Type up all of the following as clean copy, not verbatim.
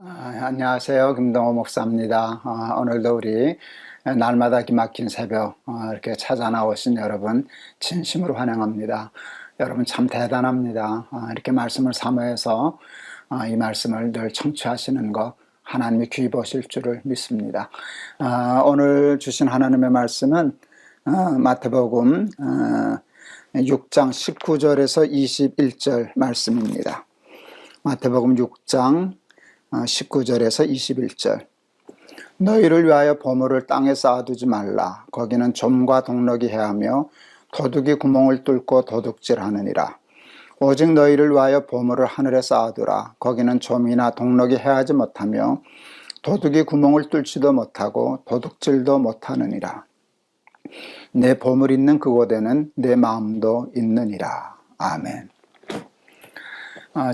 안녕하세요. 김동호 목사입니다. 오늘도 우리 날마다 기막힌 새벽 이렇게 찾아 나오신 여러분 진심으로 환영합니다. 여러분 참 대단합니다. 이렇게 말씀을 사모해서 이 말씀을 늘 청취하시는 것 하나님이 귀히 보실 줄을 믿습니다. 오늘 주신 하나님의 말씀은 마태복음 6장 19절에서 21절 말씀입니다. 마태복음 6장 19절에서 21절. 너희를 위하여 보물을 땅에 쌓아두지 말라. 거기는 좀과 동럭이 해하며 도둑이 구멍을 뚫고 도둑질하느니라. 오직 너희를 위하여 보물을 하늘에 쌓아두라. 거기는 좀이나 동럭이 해하지 못하며 도둑이 구멍을 뚫지도 못하고 도둑질도 못하느니라. 내 보물 있는 그곳에는 내 마음도 있느니라. 아멘.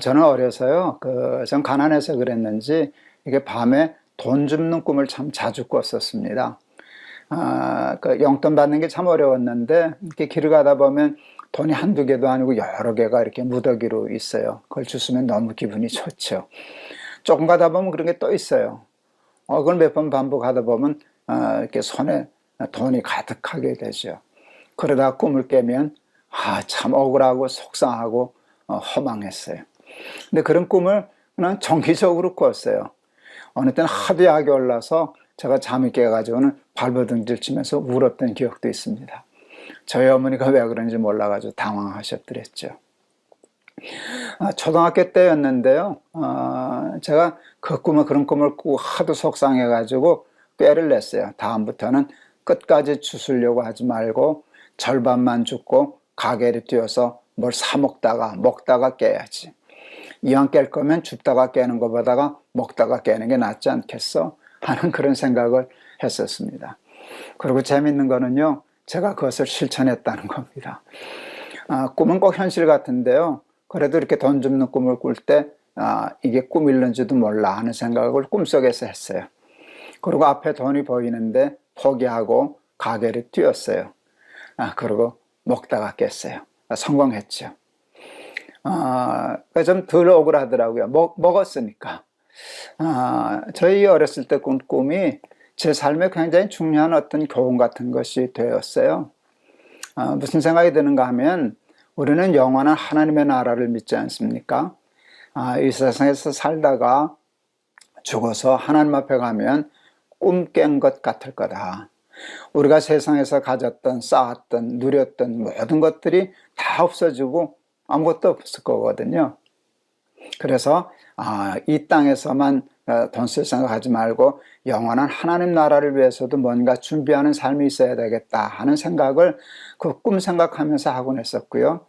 저는 어려서요, 전 가난해서 그랬는지, 이게 밤에 돈 줍는 꿈을 참 자주 꿨었습니다. 용돈 받는 게 참 어려웠는데, 이렇게 길을 가다 보면 돈이 한두 개도 아니고 여러 개가 이렇게 무더기로 있어요. 그걸 주시면 너무 기분이 좋죠. 조금 가다 보면 그런 게 또 있어요. 그걸 몇 번 반복하다 보면, 이렇게 손에 돈이 가득하게 되죠. 그러다 꿈을 깨면, 참 억울하고 속상하고 허망했어요. 근데 그런 꿈을 그냥 정기적으로 꿨어요. 어느 때는 하도 약이 올라서 제가 잠이 깨가지고는 발버둥질 치면서 울었던 기억도 있습니다. 저희 어머니가 왜 그런지 몰라가지고 당황하셨더랬죠. 초등학교 때였는데요. 제가 그런 꿈을 꾸고 하도 속상해가지고 꾀를 냈어요. 다음부터는 끝까지 주스려고 하지 말고 절반만 줍고 가게를 뛰어서 뭘 사 먹다가 깨야지. 이왕 깰 거면 줍다가 깨는 것보다가 먹다가 깨는 게 낫지 않겠어? 하는 그런 생각을 했었습니다. 그리고 재밌는 거는요, 제가 그것을 실천했다는 겁니다. 꿈은 꼭 현실 같은데요. 그래도 이렇게 돈 줍는 꿈을 꿀 때, 이게 꿈일는지도 몰라 하는 생각을 꿈속에서 했어요. 그리고 앞에 돈이 보이는데 포기하고 가게를 뛰었어요. 그리고 먹다가 깼어요. 성공했죠. 좀 덜 억울하더라고요. 먹었으니까. 저희 어렸을 때 꾼 꿈이 제 삶에 굉장히 중요한 어떤 교훈 같은 것이 되었어요. 무슨 생각이 드는가 하면 우리는 영원한 하나님의 나라를 믿지 않습니까? 이 세상에서 살다가 죽어서 하나님 앞에 가면 꿈 깬 것 같을 거다. 우리가 세상에서 가졌던, 쌓았던, 누렸던 모든 것들이 다 없어지고 아무것도 없을 거거든요. 그래서 이 땅에서만 돈 쓸 생각하지 말고 영원한 하나님 나라를 위해서도 뭔가 준비하는 삶이 있어야 되겠다 하는 생각을 그 꿈 생각하면서 하곤 했었고요.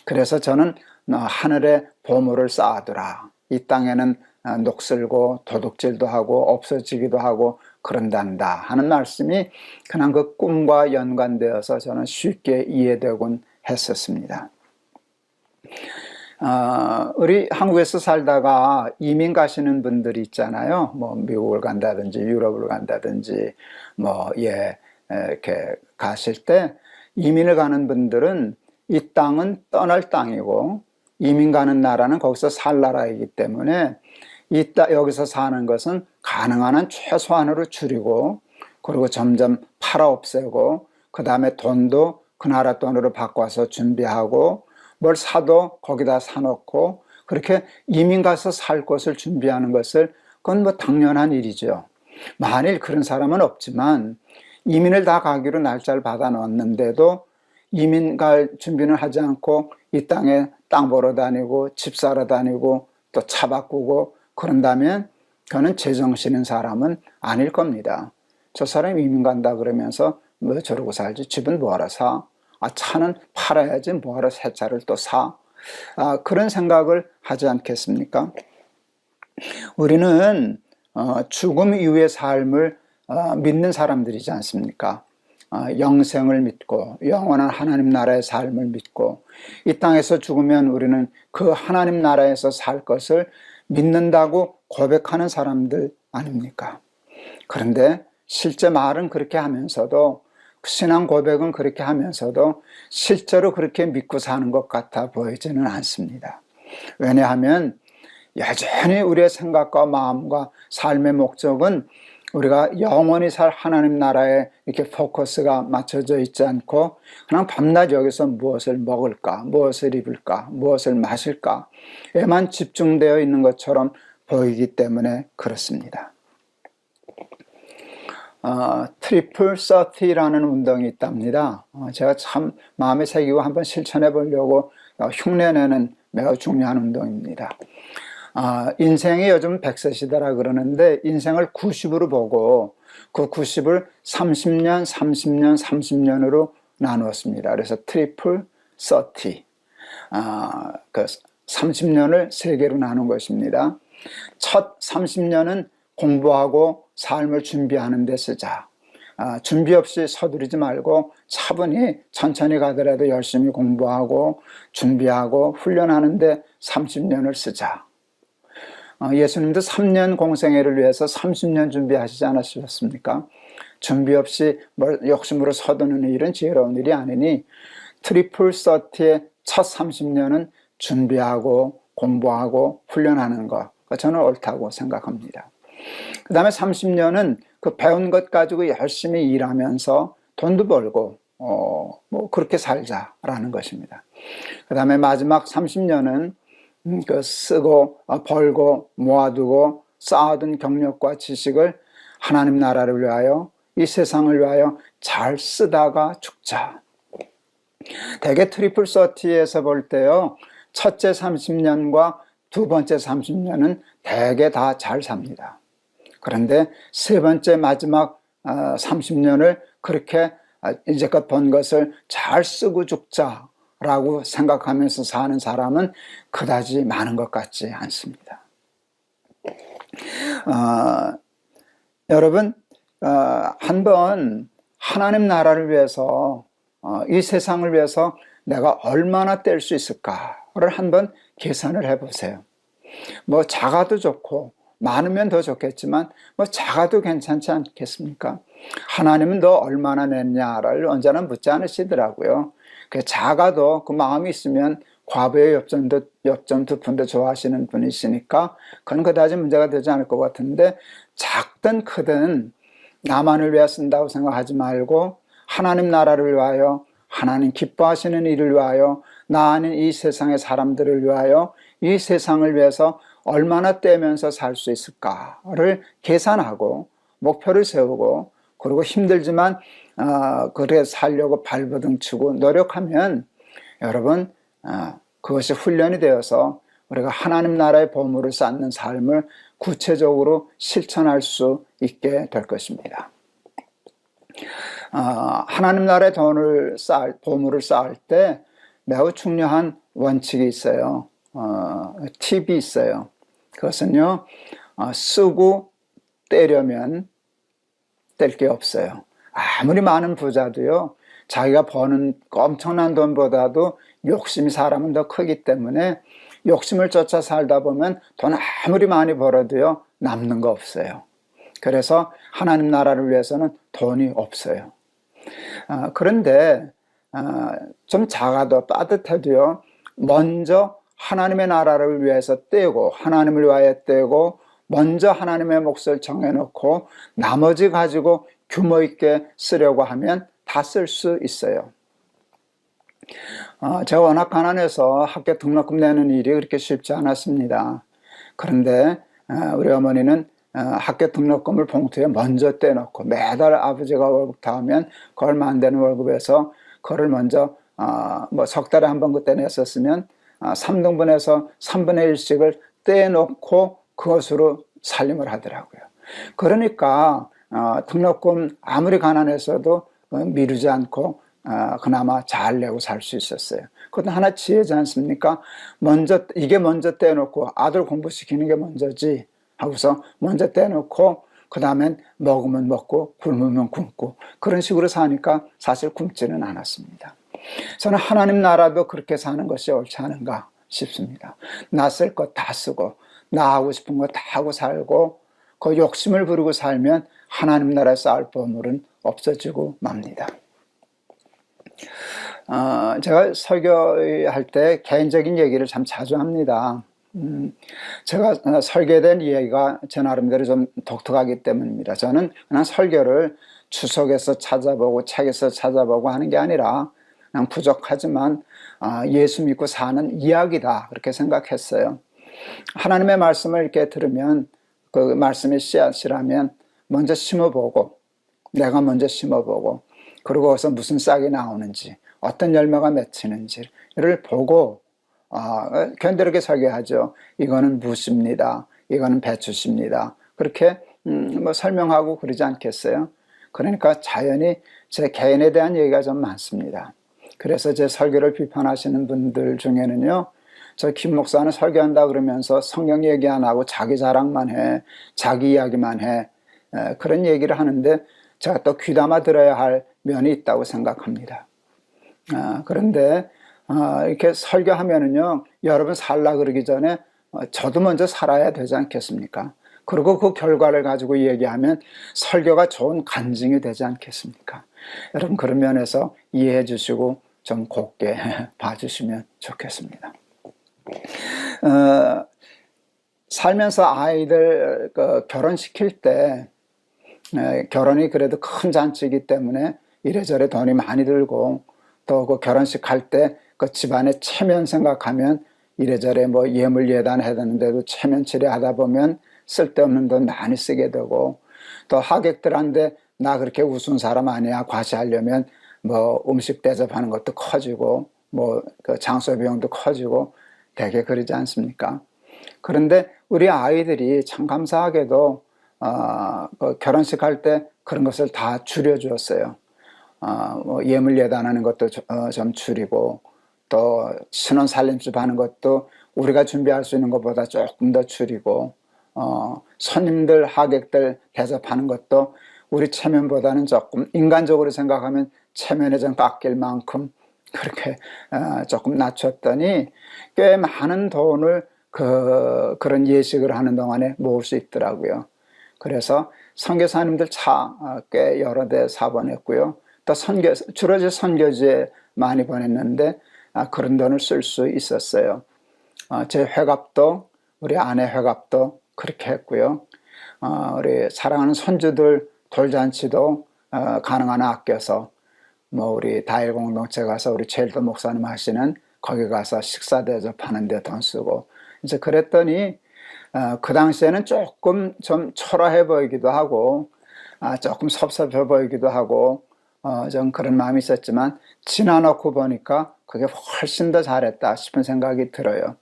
그래서 저는 하늘에 보물을 쌓아두라. 이 땅에는 녹슬고 도둑질도 하고 없어지기도 하고 그런단다 하는 말씀이 그냥 그 꿈과 연관되어서 저는 쉽게 이해되곤 했었습니다. 우리 한국에서 살다가 이민 가시는 분들이 있잖아요. 뭐 미국을 간다든지 유럽을 간다든지 이렇게 가실 때 이민을 가는 분들은 이 땅은 떠날 땅이고 이민 가는 나라는 거기서 살 나라이기 때문에 여기서 사는 것은 가능한 한 최소한으로 줄이고 그리고 점점 팔아 없애고 그 다음에 돈도 그 나라 돈으로 바꿔서 준비하고 뭘 사도 거기다 사놓고 그렇게 이민 가서 살 곳을 준비하는 것을 그건 뭐 당연한 일이죠. 만일 그런 사람은 없지만 이민을 다 가기로 날짜를 받아 놓았는데도 이민 갈 준비는 하지 않고 이 땅에 땅 보러 다니고 집 사러 다니고 또 차 바꾸고 그런다면 그는 제정신인 사람은 아닐 겁니다. 저 사람이 이민 간다 그러면서 뭐 저러고 살지 집은 뭐하러 사? 차는 팔아야지 뭐하러 새 차를 또 사? 그런 생각을 하지 않겠습니까? 우리는 죽음 이후의 삶을 믿는 사람들이지 않습니까? 영생을 믿고 영원한 하나님 나라의 삶을 믿고 이 땅에서 죽으면 우리는 그 하나님 나라에서 살 것을 믿는다고 고백하는 사람들 아닙니까? 그런데 실제 말은 그렇게 하면서도 신앙 고백은 그렇게 하면서도 실제로 그렇게 믿고 사는 것 같아 보이지는 않습니다. 왜냐하면 여전히 우리의 생각과 마음과 삶의 목적은 우리가 영원히 살 하나님 나라에 이렇게 포커스가 맞춰져 있지 않고 그냥 밤낮 여기서 무엇을 먹을까, 무엇을 입을까, 무엇을 마실까에만 집중되어 있는 것처럼 보이기 때문에 그렇습니다. 트리플 서티라는 운동이 있답니다. 제가 참 마음에 새기고 한번 실천해 보려고 흉내내는 매우 중요한 운동입니다. 인생이 요즘 100세시대라 그러는데 인생을 90으로 보고 그 90을 30년, 30년, 30년으로 나누었습니다. 그래서 트리플 서티, 그 30년을 3개로 나눈 것입니다. 첫 30년은 공부하고 삶을 준비하는 데 쓰자. 준비 없이 서두르지 말고 차분히 천천히 가더라도 열심히 공부하고 준비하고 훈련하는데 30년을 쓰자. 예수님도 3년 공생애를 위해서 30년 준비하시지 않으셨습니까? 준비 없이 욕심으로 서두르는 일은 지혜로운 일이 아니니 트리플 서티의 첫 30년은 준비하고 공부하고 훈련하는 것, 저는 옳다고 생각합니다. 그 다음에 30년은 그 배운 것 가지고 열심히 일하면서 돈도 벌고 뭐 그렇게 살자라는 것입니다. 그 다음에 마지막 30년은 그 쓰고 벌고 모아두고 쌓아둔 경력과 지식을 하나님 나라를 위하여 이 세상을 위하여 잘 쓰다가 죽자. 대개 트리플 서티에서 볼 때요, 첫째 30년과 두 번째 30년은 대개 다 잘 삽니다. 그런데 세 번째 마지막 30년을 그렇게 이제껏 번 것을 잘 쓰고 죽자라고 생각하면서 사는 사람은 그다지 많은 것 같지 않습니다. 여러분, 한번 하나님 나라를 위해서 이 세상을 위해서 내가 얼마나 뗄 수 있을까를 한번 계산을 해보세요. 뭐 작아도 좋고 많으면 더 좋겠지만 뭐 작아도 괜찮지 않겠습니까? 하나님은 너 얼마나 냈냐를 언제나 묻지 않으시더라고요. 그 작아도 그 마음이 있으면 과부의 엽전 두 푼도 좋아하시는 분이시니까 그건 그다지 문제가 되지 않을 것 같은데, 작든 크든 나만을 위해 쓴다고 생각하지 말고 하나님 나라를 위하여, 하나님 기뻐하시는 일을 위하여, 나 아닌 이 세상의 사람들을 위하여, 이 세상을 위해서 얼마나 떼면서 살 수 있을까를 계산하고 목표를 세우고, 그리고 힘들지만 그래 살려고 발버둥 치고 노력하면 여러분 그것이 훈련이 되어서 우리가 하나님 나라의 보물을 쌓는 삶을 구체적으로 실천할 수 있게 될 것입니다. 하나님 나라의 보물을 쌓을 때 매우 중요한 원칙이 있어요. 팁이 있어요. 그것은요, 쓰고 떼려면 뗄 게 없어요. 아무리 많은 부자도요, 자기가 버는 엄청난 돈보다도 욕심이 사람은 더 크기 때문에 욕심을 쫓아 살다 보면 돈 아무리 많이 벌어도요, 남는 거 없어요. 그래서 하나님 나라를 위해서는 돈이 없어요. 그런데 좀 작아도 따뜻해도요, 먼저 하나님의 나라를 위해서 떼고 하나님을 위하여 떼고 먼저 하나님의 몫을 정해놓고 나머지 가지고 규모 있게 쓰려고 하면 다 쓸 수 있어요. 제가 워낙 가난해서 학교 등록금 내는 일이 그렇게 쉽지 않았습니다. 그런데 우리 어머니는 학교 등록금을 봉투에 먼저 떼놓고 매달 아버지가 월급 다 하면 그 얼마 안 되는 월급에서 그거를 먼저 뭐 석 달에 한 번 그때 냈었으면 3등분해서 3분의 1씩을 떼놓고 그것으로 살림을 하더라고요. 그러니까 등록금 아무리 가난해서도 미루지 않고 그나마 잘 내고 살 수 있었어요. 그것도 하나 지혜지 않습니까? 이게 먼저 떼놓고 아들 공부시키는 게 먼저지 하고서 먼저 떼놓고 그 다음엔 먹으면 먹고 굶으면 굶고 그런 식으로 사니까 사실 굶지는 않았습니다. 저는 하나님 나라도 그렇게 사는 것이 옳지 않은가 싶습니다. 나 쓸 것 다 쓰고 나 하고 싶은 거 다 하고 살고 그 욕심을 부리고 살면 하나님 나라에 쌓을 보물은 없어지고 맙니다. 제가 설교할 때 개인적인 얘기를 참 자주 합니다. 제가 설계된 이야기가 제 나름대로 좀 독특하기 때문입니다. 저는 그냥 설교를 주석에서 찾아보고 책에서 찾아보고 하는 게 아니라 그냥 부족하지만 예수 믿고 사는 이야기다 그렇게 생각했어요. 하나님의 말씀을 이렇게 들으면 그 말씀의 씨앗이라면 먼저 심어보고 내가 먼저 심어보고 그리고 거기서 무슨 싹이 나오는지 어떤 열매가 맺히는지를 보고 견디하게 설계하죠. 이거는 무십니다. 이거는 배추십니다. 그렇게 뭐 설명하고 그러지 않겠어요? 그러니까 자연히 제 개인에 대한 얘기가 좀 많습니다. 그래서 제 설교를 비판하시는 분들 중에는요, 저 김 목사는 설교한다 그러면서 성경 얘기 안 하고 자기 자랑만 해, 자기 이야기만 해, 그런 얘기를 하는데 제가 또 귀담아 들어야 할 면이 있다고 생각합니다. 그런데 이렇게 설교하면은요, 여러분 살라 그러기 전에 저도 먼저 살아야 되지 않겠습니까? 그리고 그 결과를 가지고 얘기하면 설교가 좋은 간증이 되지 않겠습니까? 여러분 그런 면에서 이해해 주시고 좀 곱게 봐주시면 좋겠습니다. 살면서 아이들 결혼시킬 때 결혼이 그래도 큰 잔치이기 때문에 이래저래 돈이 많이 들고 또 그 결혼식 할 때 그 집안의 체면 생각하면 이래저래 뭐 예물 예단해야 되는데도 체면 처리하다 보면 쓸데없는 돈 많이 쓰게 되고 또 하객들한테 나 그렇게 우스운 사람 아니야 과시하려면 뭐 음식 대접하는 것도 커지고 뭐 그 장소 비용도 커지고 되게 그러지 않습니까? 그런데 우리 아이들이 참 감사하게도 그 결혼식 할 때 그런 것을 다 줄여주었어요. 뭐 예물 예단하는 것도 좀 줄이고 또 신혼 살림집 하는 것도 우리가 준비할 수 있는 것보다 조금 더 줄이고 손님들 하객들 대접하는 것도 우리 체면보다는 조금 인간적으로 생각하면 체면에 좀 깎일 만큼 그렇게 조금 낮췄더니 꽤 많은 돈을 그런 예식을 하는 동안에 모을 수 있더라고요. 그래서 선교사님들 차 꽤 여러 대 사보냈고요. 또 주로 선교지에 많이 보냈는데 그런 돈을 쓸 수 있었어요. 제 회갑도 우리 아내 회갑도 그렇게 했고요. 우리 사랑하는 손주들 돌잔치도 가능한 아껴서 뭐 우리 다일 공동체 가서 우리 최일도 목사님 하시는 거기 가서 식사 대접하는 데 돈 쓰고 이제 그랬더니 그 당시에는 조금 좀 초라해 보이기도 하고 조금 섭섭해 보이기도 하고 좀 그런 마음이 있었지만 지나놓고 보니까 그게 훨씬 더 잘했다 싶은 생각이 들어요.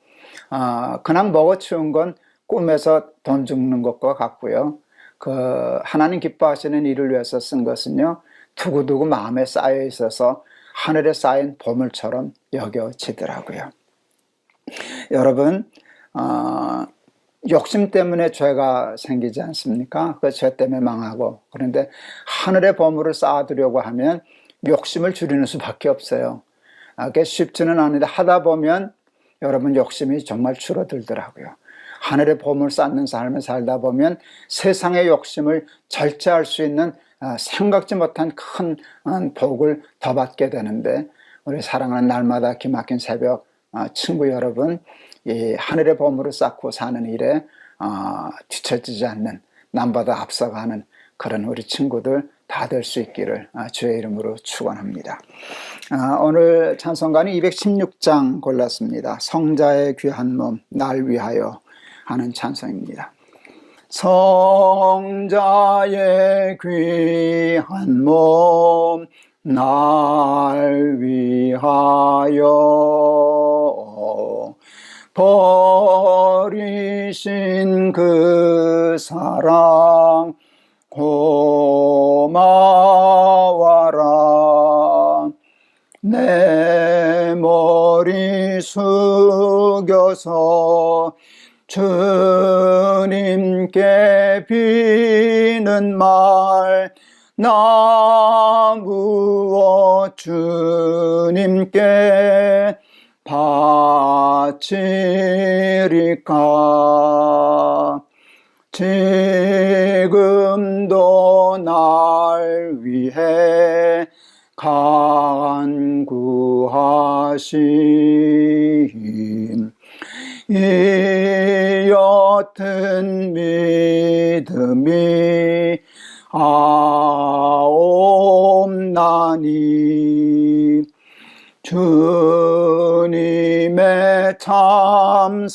그냥 먹어치운 건 꿈에서 돈 죽는 것과 같고요. 그 하나님 기뻐하시는 일을 위해서 쓴 것은요, 두고두고 마음에 쌓여 있어서 하늘에 쌓인 보물처럼 여겨지더라고요. 여러분, 욕심 때문에 죄가 생기지 않습니까? 그 죄 때문에 망하고. 그런데 하늘의 보물을 쌓아두려고 하면 욕심을 줄이는 수밖에 없어요. 그게 쉽지는 않은데 하다 보면 여러분 욕심이 정말 줄어들더라고요. 하늘의 보물 쌓는 삶을 살다 보면 세상의 욕심을 절제할 수 있는 생각지 못한 큰 복을 더 받게 되는데 우리 사랑하는 날마다 기막힌 새벽 친구 여러분, 이 하늘의 보물을 쌓고 사는 일에 뒤처지지 않는 남보다 앞서가는 그런 우리 친구들 다 될 수 있기를 주의 이름으로 축원합니다. 오늘 찬송가는 216장 골랐습니다. 성자의 귀한 몸 날 위하여 하는 찬송입니다. 성자의 귀한 몸 날 위하여 버리신 그 사랑 고마워라. 내 머리 숙여서 주님께 비는 말 나 무엇 주님께 바치리까. 지금도 날 위해 간구하신 이 같은 믿음이 아옵나니 주님의 참사랑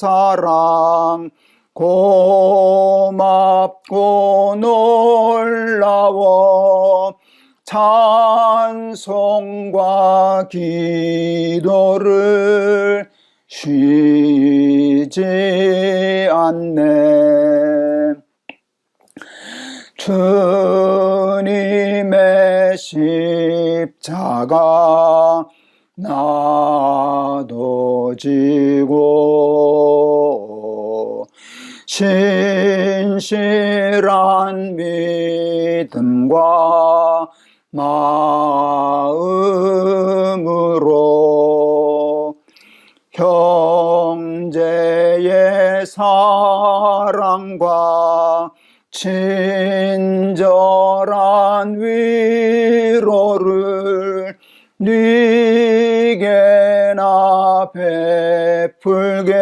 고맙고 놀라워 찬송과 기도를 쉬지 않네. 주님의 십자가 나도 지고 신실한 믿음과 마음으로 형제의 사랑과 친절한 위로를 네게나 베풀게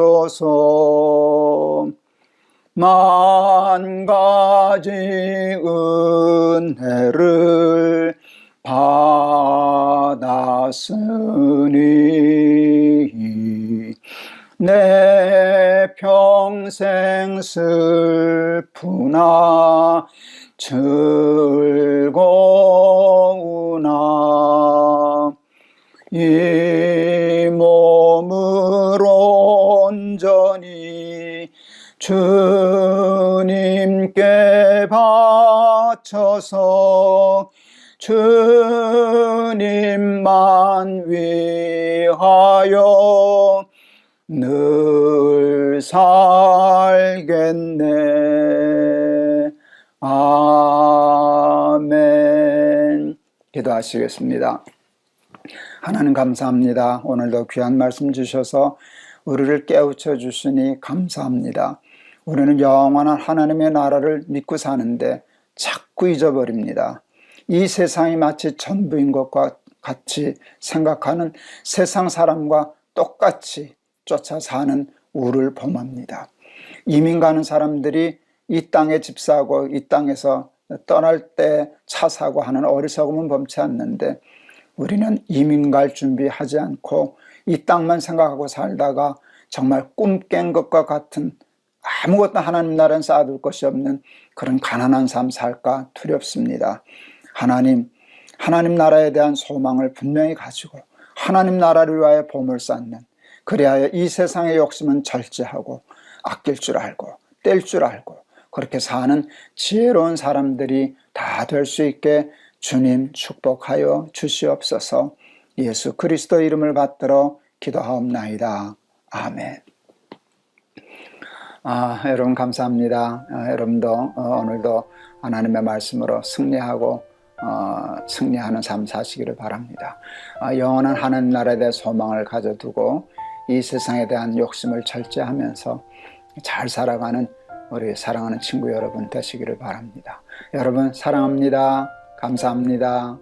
하옵소서. 만 가지 은혜를 받았으니 내 평생 슬프나 즐거우나 이 몸을 온전히 주님께 바쳐서 주님만 위하여 늘 살겠네. 아멘. 기도하시겠습니다. 하나님 감사합니다. 오늘도 귀한 말씀 주셔서 우리를 깨우쳐 주시니 감사합니다. 우리는 영원한 하나님의 나라를 믿고 사는데 자꾸 잊어버립니다. 이 세상이 마치 전부인 것과 같이 생각하는 세상 사람과 똑같이 쫓아 사는 우를 범합니다. 이민 가는 사람들이 이 땅에 집 사고 이 땅에서 떠날 때 차 사고 하는 어리석음은 범치 않는데 우리는 이민 갈 준비하지 않고 이 땅만 생각하고 살다가 정말 꿈 깬 것과 같은 아무것도 하나님 나라는 쌓아둘 것이 없는 그런 가난한 삶 살까 두렵습니다. 하나님 나라에 대한 소망을 분명히 가지고 하나님 나라를 위하여 보물 쌓는, 그리하여 이 세상의 욕심은 절제하고 아낄 줄 알고 뗄 줄 알고 그렇게 사는 지혜로운 사람들이 다 될 수 있게 주님 축복하여 주시옵소서. 예수 그리스도 이름을 받들어 기도하옵나이다. 아멘. 여러분 감사합니다. 여러분도 오늘도 하나님의 말씀으로 승리하고 승리하는 삶 사시기를 바랍니다. 영원한 하나님 나라에 대한 소망을 가져두고 이 세상에 대한 욕심을 절제하면서 잘 살아가는 우리 사랑하는 친구 여러분 되시기를 바랍니다. 여러분 사랑합니다. 감사합니다.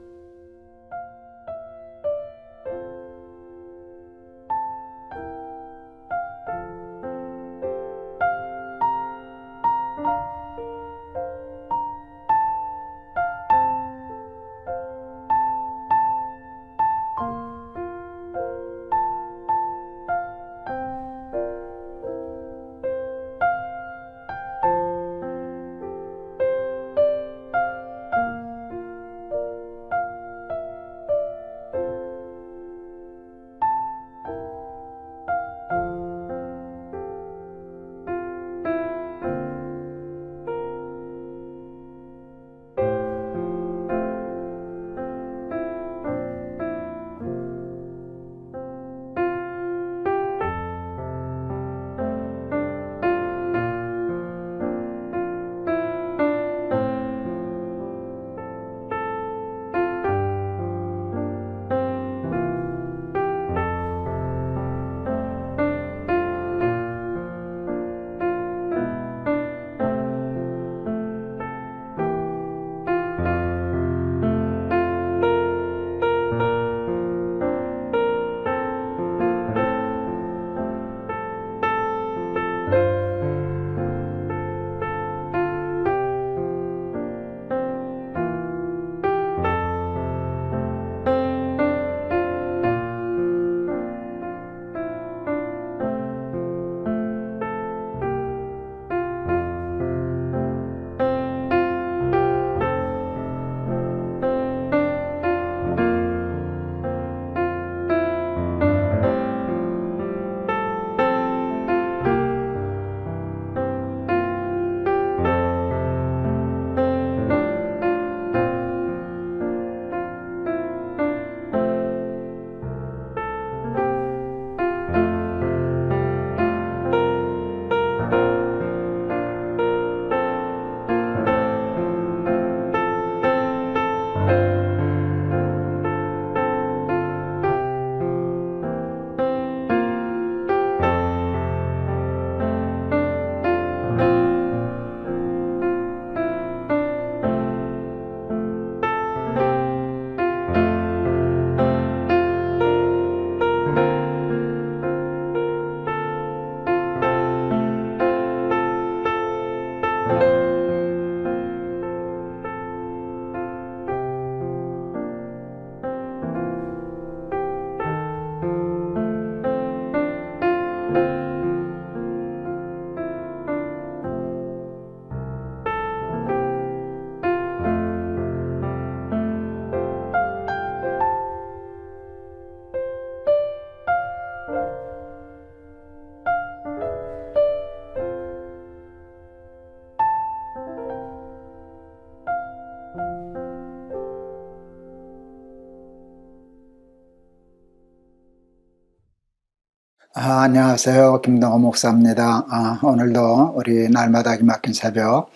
안녕하세요. 김동호 목사입니다. 오늘도 우리 날마다 기막힌 새벽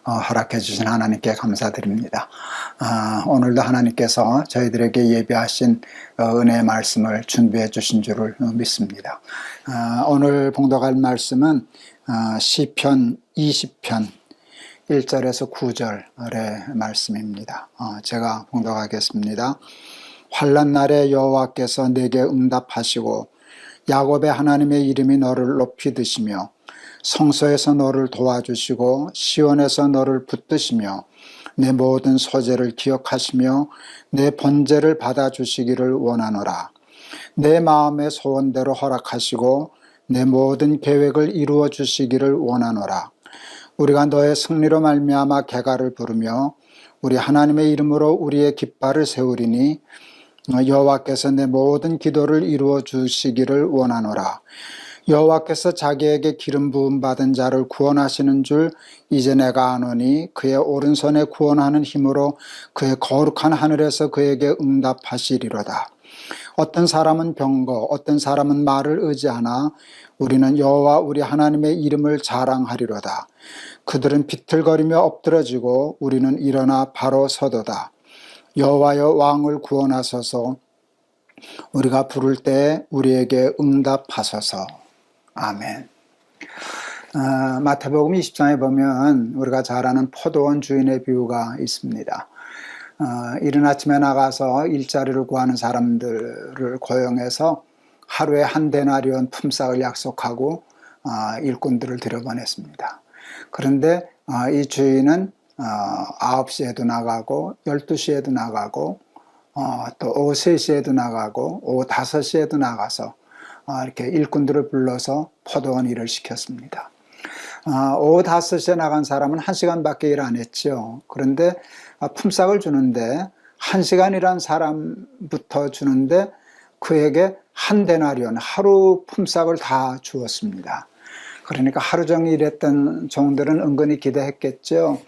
허락해 주신 하나님께 감사드립니다. 오늘도 하나님께서 저희들에게 예비하신 은혜의 말씀을 준비해 주신 줄을 믿습니다. 오늘 봉독할 말씀은 시편 20편 1절에서 9절의 말씀입니다. 제가 봉독하겠습니다. 환난 날에 여호와께서 내게 응답하시고 야곱의 하나님의 이름이 너를 높이 드시며 성소에서 너를 도와주시고 시온에서 너를 붙드시며 내 모든 소재를 기억하시며 내 번제를 받아주시기를 원하노라. 내 마음의 소원대로 허락하시고 내 모든 계획을 이루어 주시기를 원하노라. 우리가 너의 승리로 말미암아 개가를 부르며 우리 하나님의 이름으로 우리의 깃발을 세우리니 여호와께서 내 모든 기도를 이루어 주시기를 원하노라. 여호와께서 자기에게 기름 부음 받은 자를 구원하시는 줄 이제 내가 아노니 그의 오른손에 구원하는 힘으로 그의 거룩한 하늘에서 그에게 응답하시리로다. 어떤 사람은 병거, 어떤 사람은 말을 의지하나 우리는 여호와 우리 하나님의 이름을 자랑하리로다. 그들은 비틀거리며 엎드러지고 우리는 일어나 바로 서도다. 여호와여 왕을 구원하소서. 우리가 부를 때 우리에게 응답하소서. 아멘. 마태복음 20장에 보면 우리가 잘 아는 포도원 주인의 비유가 있습니다. 이른 아침에 나가서 일자리를 구하는 사람들을 고용해서 하루에 한 데나리온 품삯을 약속하고 일꾼들을 들여보냈습니다. 그런데 이 주인은 9시에도 나가고 12시에도 나가고 또 오후 3시에도 나가고 오후 5시에도 나가서 이렇게 일꾼들을 불러서 포도원 일을 시켰습니다. 오후 5시에 나간 사람은 1시간밖에 일 안 했죠. 그런데 품삯을 주는데 1시간이란 사람부터 주는데 그에게 한 데나리온 하루 품삯을 다 주었습니다. 그러니까 하루 종일 일했던 종들은 은근히 기대했겠죠.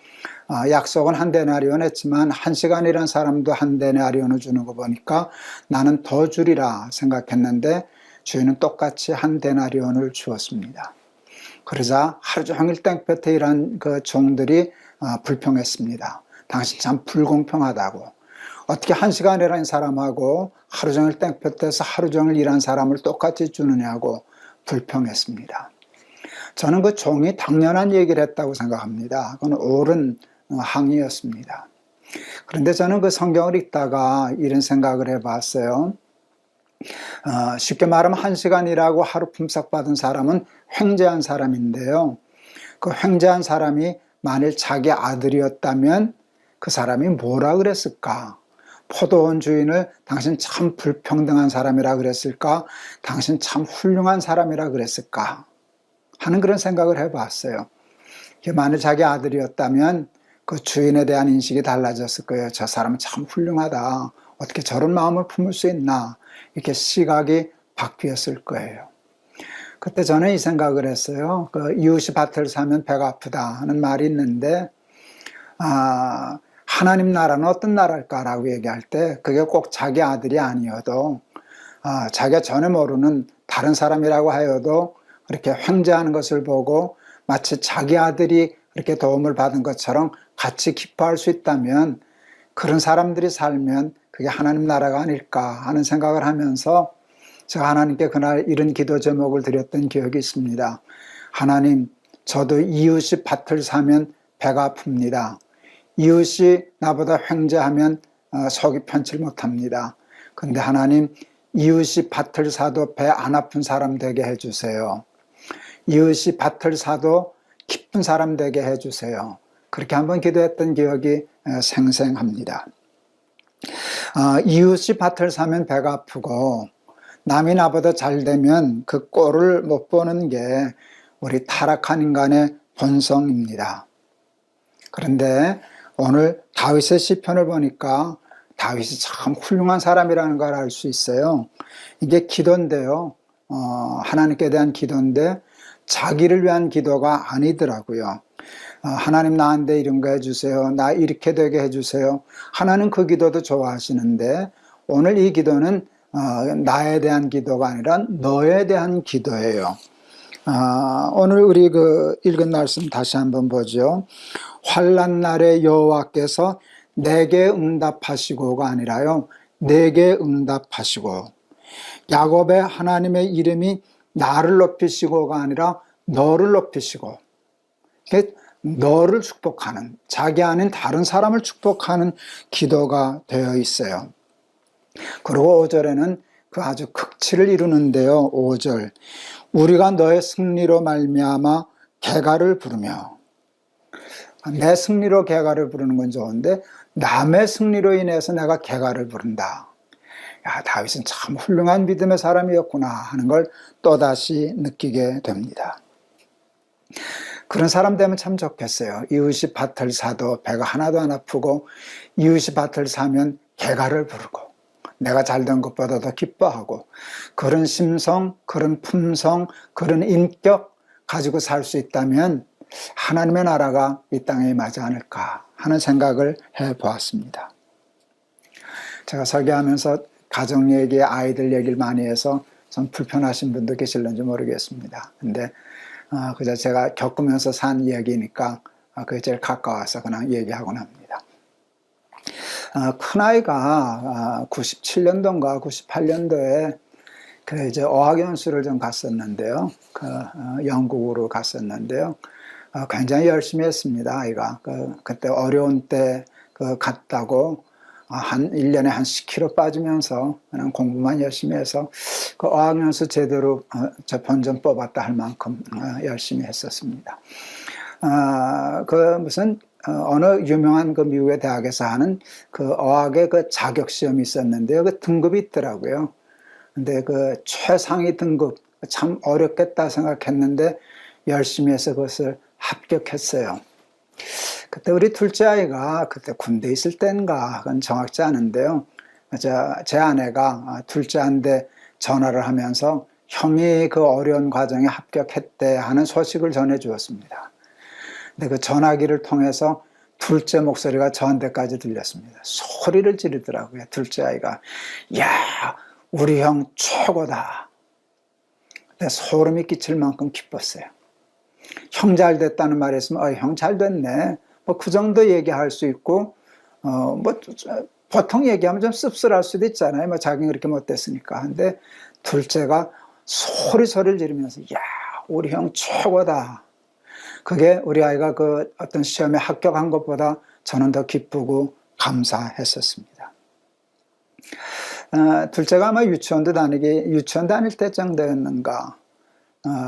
약속은 한 데나리온 했지만 1시간이란 사람도 한 데나리온을 주는 거 보니까 나는 더 주리라 생각했는데 주인은 똑같이 한 데나리온을 주었습니다. 그러자 하루 종일 땡볕에 일한 그 종들이 불평했습니다. 당신 참 불공평하다고. 어떻게 1시간이라는 사람하고 하루 종일 땡볕에서 하루 종일 일한 사람을 똑같이 주느냐고 불평했습니다. 저는 그 종이 당연한 얘기를 했다고 생각합니다. 그건 옳은 항의였습니다. 그런데 저는 그 성경을 읽다가 이런 생각을 해봤어요. 쉽게 말하면 1시간이라고 하루 품삯 받은 사람은 횡재한 사람인데요. 그 횡재한 사람이 만일 자기 아들이었다면 그 사람이 뭐라 그랬을까? 포도원 주인을 당신 참 불평등한 사람이라 그랬을까? 당신 참 훌륭한 사람이라 그랬을까? 하는 그런 생각을 해봤어요. 만일 자기 아들이었다면 그 주인에 대한 인식이 달라졌을 거예요. 저 사람은 참 훌륭하다. 어떻게 저런 마음을 품을 수 있나. 이렇게 시각이 바뀌었을 거예요. 그때 저는 이 생각을 했어요. 그 이웃이 밭을 사면 배가 아프다 하는 말이 있는데 하나님 나라는 어떤 나라일까라고 얘기할 때 그게 꼭 자기 아들이 아니어도 자기가 전혀 모르는 다른 사람이라고 하여도 그렇게 횡재하는 것을 보고 마치 자기 아들이 그렇게 도움을 받은 것처럼 같이 기뻐할 수 있다면 그런 사람들이 살면 그게 하나님 나라가 아닐까 하는 생각을 하면서 제가 하나님께 그날 이런 기도 제목을 드렸던 기억이 있습니다. 하나님, 저도 이웃이 밭을 사면 배가 아픕니다. 이웃이 나보다 횡재하면 속이 편치 못합니다. 근데 하나님, 이웃이 밭을 사도 배 안 아픈 사람 되게 해주세요. 이웃이 밭을 사도 기쁜 사람 되게 해주세요. 그렇게 한번 기도했던 기억이 생생합니다. 이웃이 밭을 사면 배가 아프고 남이 나보다 잘 되면 그 꼴을 못 보는 게 우리 타락한 인간의 본성입니다. 그런데 오늘 다윗의 시편을 보니까 다윗이 참 훌륭한 사람이라는 걸 알 수 있어요. 이게 기도인데요. 하나님께 대한 기도인데 자기를 위한 기도가 아니더라고요. 하나님 나한테 이런 거 해주세요. 나 이렇게 되게 해주세요. 하나님 그 기도도 좋아하시는데 오늘 이 기도는 나에 대한 기도가 아니라 너에 대한 기도예요. 오늘 우리 읽은 말씀 다시 한번 보죠. 환난 날에 여호와께서 내게 응답하시고가 아니라요, 내게 응답하시고. 야곱의 하나님의 이름이 나를 높이시고가 아니라 너를 높이시고. 너를 축복하는, 자기 아닌 다른 사람을 축복하는 기도가 되어 있어요. 그리고 5절에는 그 아주 극치를 이루는데요. 5절, 우리가 너의 승리로 말미암아 개가를 부르며. 내 승리로 개가를 부르는 건 좋은데 남의 승리로 인해서 내가 개가를 부른다. 야, 다윗은 참 훌륭한 믿음의 사람이었구나 하는 걸 또다시 느끼게 됩니다. 그런 사람 되면 참 좋겠어요. 이웃이 밭을 사도 배가 하나도 안 아프고, 이웃이 밭을 사면 개가를 부르고, 내가 잘된 것보다 더 기뻐하고, 그런 심성, 그런 품성, 그런 인격 가지고 살 수 있다면 하나님의 나라가 이 땅에 임하지 않을까 하는 생각을 해보았습니다. 제가 설교하면서 가정 얘기, 아이들 얘기를 많이 해서 좀 불편하신 분도 계실는지 모르겠습니다. 근데 그저 제가 겪으면서 산 이야기니까 그게 제일 가까워서 그냥 얘기하곤 합니다. 큰아이가 97년도인가 98년도에 이제 어학연수를 좀 갔었는데요. 영국으로 갔었는데요. 굉장히 열심히 했습니다, 아이가. 그때 어려운 때 갔다고 한 1년에 한 10kg 빠지면서 그냥 공부만 열심히 해서 그 어학연수 제대로 저 본전 뽑았다 할 만큼 열심히 했었습니다. 무슨 어느 유명한 미국의 대학에서 하는 어학의 자격 시험이 있었는데요. 등급이 있더라고요. 근데 최상위 등급, 참 어렵겠다 생각했는데 열심히 해서 그것을 합격했어요. 그때 우리 둘째 아이가 그때 군대 있을 때인가, 그건 정확지 않은데요. 제 아내가 둘째한테 전화를 하면서 형이 어려운 과정에 합격했대 하는 소식을 전해주었습니다. 근데 그 전화기를 통해서 둘째 목소리가 저한테까지 들렸습니다. 소리를 지르더라고요, 둘째 아이가. 야, 우리 형 최고다. 근데 소름이 끼칠 만큼 기뻤어요. 형 잘 됐다는 말이 있으면 형 잘 됐네, 그 정도 얘기할 수 있고, 보통 얘기하면 좀 씁쓸할 수도 있잖아요. 자기는 그렇게 못됐으니까. 근데 둘째가 소리를 지르면서 야, 우리 형 최고다. 그게 우리 아이가 어떤 시험에 합격한 것보다 저는 더 기쁘고 감사했었습니다. 둘째가 아마 유치원 다닐 때 정도였는가,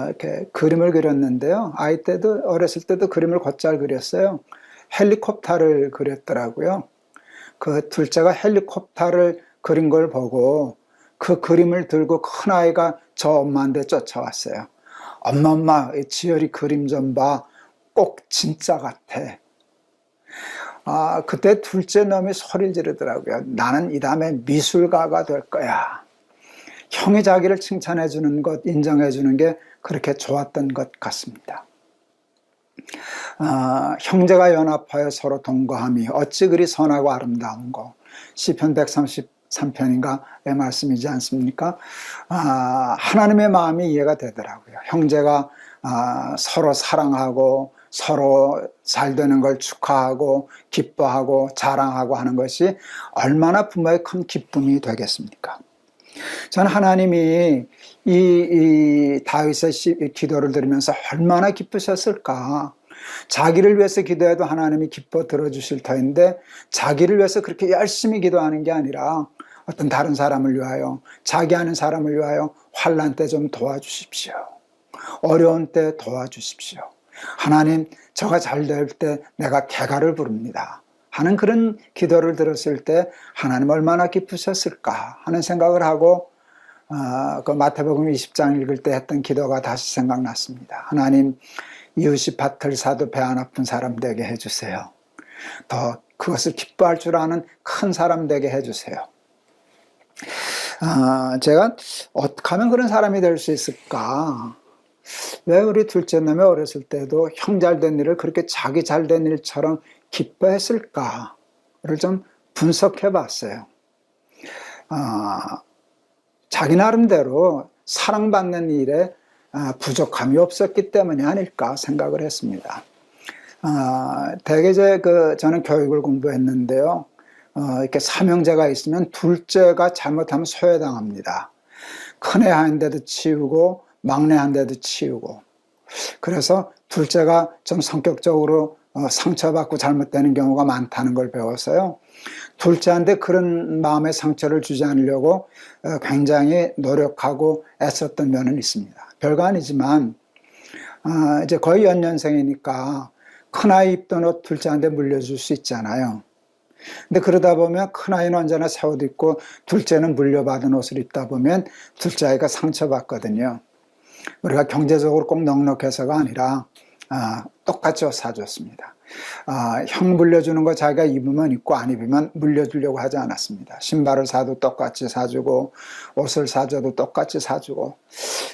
이렇게 그림을 그렸는데요. 아이 때도, 어렸을 때도 그림을 곧잘 그렸어요. 헬리콥터를 그렸더라고요. 둘째가 헬리콥터를 그린 걸 보고 그 그림을 들고 큰아이가 저 엄마한테 쫓아왔어요. 엄마, 지열이 그림 좀 봐. 꼭 진짜 같아. 그때 둘째 놈이 소리를 지르더라고요. 나는 이 다음에 미술가가 될 거야. 형이 자기를 칭찬해 주는 것, 인정해 주는 게 그렇게 좋았던 것 같습니다. 형제가 연합하여 서로 동거함이 어찌 그리 선하고 아름다운고, 시편 133편인가의 말씀이지 않습니까? 하나님의 마음이 이해가 되더라고요. 형제가 서로 사랑하고 서로 잘 되는 걸 축하하고 기뻐하고 자랑하고 하는 것이 얼마나 부모의 큰 기쁨이 되겠습니까? 저는 하나님이 이 다윗의 기도를 들으면서 얼마나 기쁘셨을까. 자기를 위해서 기도해도 하나님이 기뻐 들어주실 터인데, 자기를 위해서 그렇게 열심히 기도하는 게 아니라 어떤 다른 사람을 위하여, 자기 아는 사람을 위하여 환난 때 좀 도와주십시오. 어려운 때 도와주십시오. 하나님, 저가 잘 될 때 내가 개가를 부릅니다 하는 그런 기도를 들었을 때 하나님 얼마나 기쁘셨을까 하는 생각을 하고, 마태복음 20장 읽을 때 했던 기도가 다시 생각났습니다. 하나님, 이웃이 밭을 사도 배 안 아픈 사람 되게 해주세요. 더 그것을 기뻐할 줄 아는 큰 사람 되게 해주세요. 제가 어떻게 하면 그런 사람이 될 수 있을까? 왜 우리 둘째 놈이 어렸을 때도 형 잘 된 일을 그렇게 자기 잘 된 일처럼 기뻐했을까를 좀 분석해 봤어요. 자기 나름대로 사랑받는 일에 부족함이 없었기 때문이 아닐까 생각을 했습니다. 대개 저는 교육을 공부했는데요. 이렇게 삼형제가 있으면 둘째가 잘못하면 소외당합니다. 큰애 하는데도 치우고 막내 하는데도 치우고. 그래서 둘째가 좀 성격적으로 상처받고 잘못되는 경우가 많다는 걸 배워서요. 둘째한테 그런 마음의 상처를 주지 않으려고 굉장히 노력하고 애썼던 면은 있습니다. 별거 아니지만 이제 거의 연년생이니까 큰아이 입던 옷 둘째한테 물려줄 수 있잖아요. 근데 그러다 보면 큰아이는 언제나 새 옷 입고 둘째는 물려받은 옷을 입다 보면 둘째 아이가 상처받거든요. 우리가 경제적으로 꼭 넉넉해서가 아니라 똑같이 옷 사줬습니다. 형 물려주는 거 자기가 입으면 입고 안 입으면 물려주려고 하지 않았습니다. 신발을 사도 똑같이 사주고 옷을 사줘도 똑같이 사주고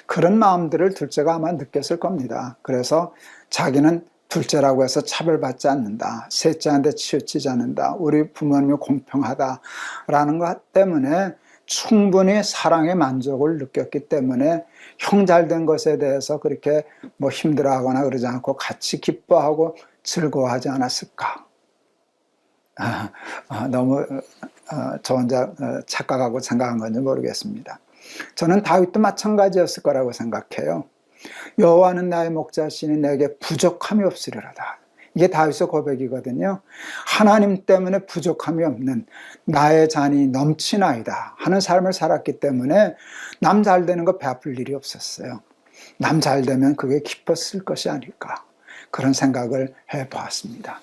그런 마음들을 둘째가 아마 느꼈을 겁니다. 그래서 자기는 둘째라고 해서 차별받지 않는다. 셋째한테 치우치지 않는다. 우리 부모님이 공평하다라는 것 때문에 충분히 사랑의 만족을 느꼈기 때문에 형 잘된 것에 대해서 그렇게 힘들어하거나 그러지 않고 같이 기뻐하고 즐거워하지 않았을까. 너무 저 혼자 착각하고 생각한 건지 모르겠습니다. 저는 다윗도 마찬가지였을 거라고 생각해요. 여호와는 나의 목자시니 내게 부족함이 없으리로다. 이게 다윗의 고백이거든요. 하나님 때문에 부족함이 없는 나의 잔이 넘치나이다 하는 삶을 살았기 때문에 남 잘 되는 거 베풀 일이 없었어요. 남 잘 되면 그게 기뻤을 것이 아닐까 그런 생각을 해보았습니다.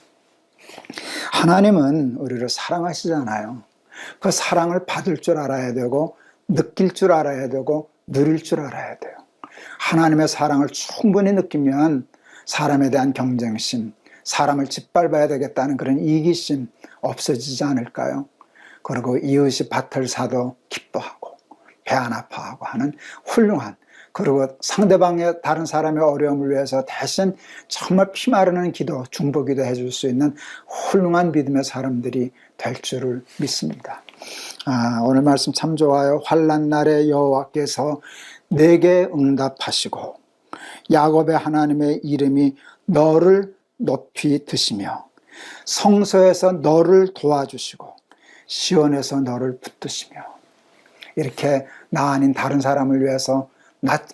하나님은 우리를 사랑하시잖아요. 그 사랑을 받을 줄 알아야 되고 느낄 줄 알아야 되고 누릴 줄 알아야 돼요. 하나님의 사랑을 충분히 느끼면 사람에 대한 경쟁심, 사람을 짓밟아야 되겠다는 그런 이기심 없어지지 않을까요? 그리고 이웃이 밭을 사도 기뻐하고 배 안 아파하고 하는 훌륭한, 그리고 상대방의 다른 사람의 어려움을 위해서 대신 정말 피마르는 기도, 중보기도 해줄 수 있는 훌륭한 믿음의 사람들이 될 줄을 믿습니다. 오늘 말씀 참 좋아요. 환난 날에 여호와께서 내게 응답하시고 야곱의 하나님의 이름이 너를 높이 드시며 성소에서 너를 도와주시고 시온에서 너를 붙드시며, 이렇게 나 아닌 다른 사람을 위해서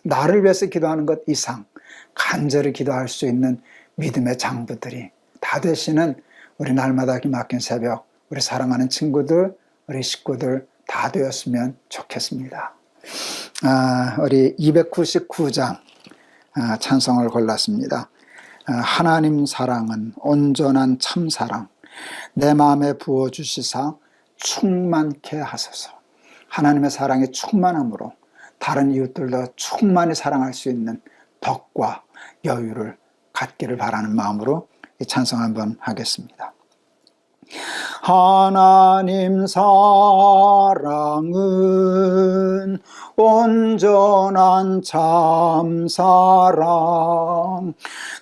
나를 위해서 기도하는 것 이상 간절히 기도할 수 있는 믿음의 장부들이 다 되시는 우리 날마다 기막힌 새벽, 우리 사랑하는 친구들, 우리 식구들 다 되었으면 좋겠습니다. 우리 299장 찬송을 골랐습니다. 하나님 사랑은 온전한 참사랑 내 마음에 부어주시사 충만케 하소서. 하나님의 사랑이 충만함으로 다른 이웃들도 충만히 사랑할 수 있는 덕과 여유를 갖기를 바라는 마음으로 이 찬송 한번 하겠습니다. 하나님 사랑은 온전한 참사랑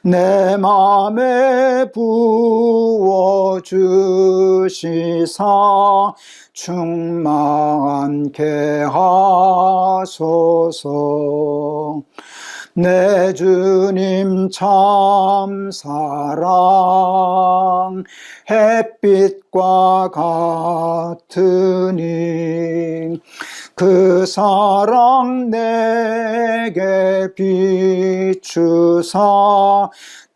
내 맘에 부어주시사 충만케 하소서. 내 주님 참사랑 햇빛과 같으니 그 사랑 내게 비추사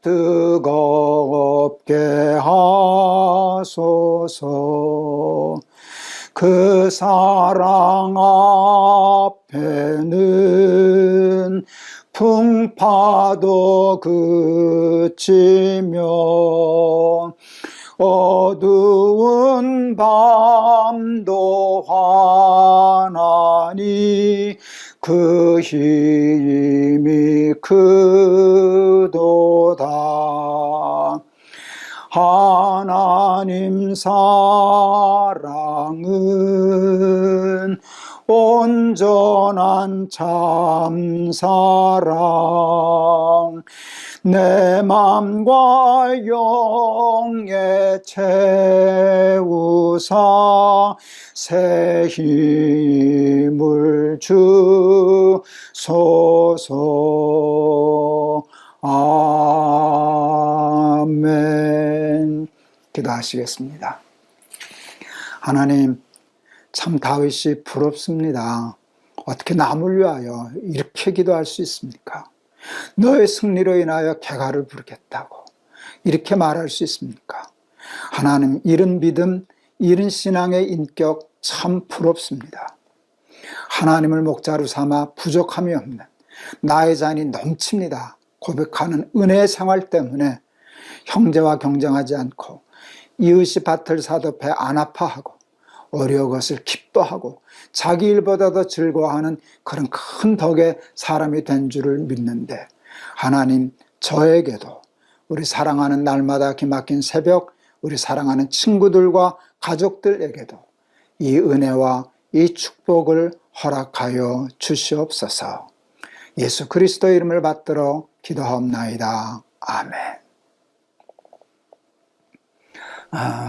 뜨겁게 하소서. 그 사랑 앞에는 풍파도 그치며 어두운 밤도 환하니 그 힘이 크도다. 하나님 사랑은 온전한 참사랑 내 맘과 영에 채우사 새 힘을 주소서. 아멘. 기도하시겠습니다. 하나님, 참 다윗이 부럽습니다. 어떻게 남을 위하여 이렇게 기도할 수 있습니까? 너의 승리로 인하여 개가를 부르겠다고 이렇게 말할 수 있습니까? 하나님, 이런 믿음, 이런 신앙의 인격 참 부럽습니다. 하나님을 목자로 삼아 부족함이 없는 나의 잔이 넘칩니다 고백하는 은혜의 생활 때문에 형제와 경쟁하지 않고 이웃이 밭을 사도 배 안 아파하고 어려운 것을 기뻐하고 자기 일보다 더 즐거워하는 그런 큰 덕의 사람이 된 줄을 믿는데, 하나님, 저에게도 우리 사랑하는 날마다 기막힌 새벽, 우리 사랑하는 친구들과 가족들에게도 이 은혜와 이 축복을 허락하여 주시옵소서. 예수 그리스도의 이름을 받들어 기도하옵나이다. 아멘.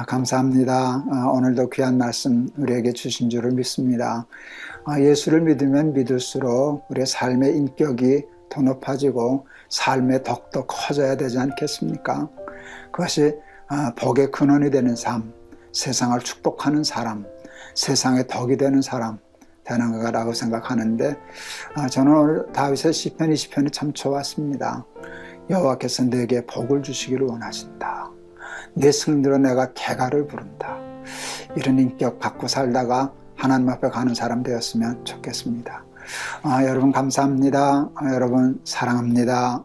감사합니다. 오늘도 귀한 말씀 우리에게 주신 줄을 믿습니다. 예수를 믿으면 믿을수록 우리의 삶의 인격이 더 높아지고 삶의 덕도 커져야 되지 않겠습니까? 그것이 복의 근원이 되는 삶, 세상을 축복하는 사람, 세상의 덕이 되는 사람 되는 거라고 생각하는데, 저는 오늘 다윗의 시편 20편이 참 좋았습니다. 여호와께서 내게 복을 주시기를 원하신다. 내 승리로 내가 개가를 부른다. 이런 인격 갖고 살다가 하나님 앞에 가는 사람 되었으면 좋겠습니다. 여러분 감사합니다. 여러분 사랑합니다.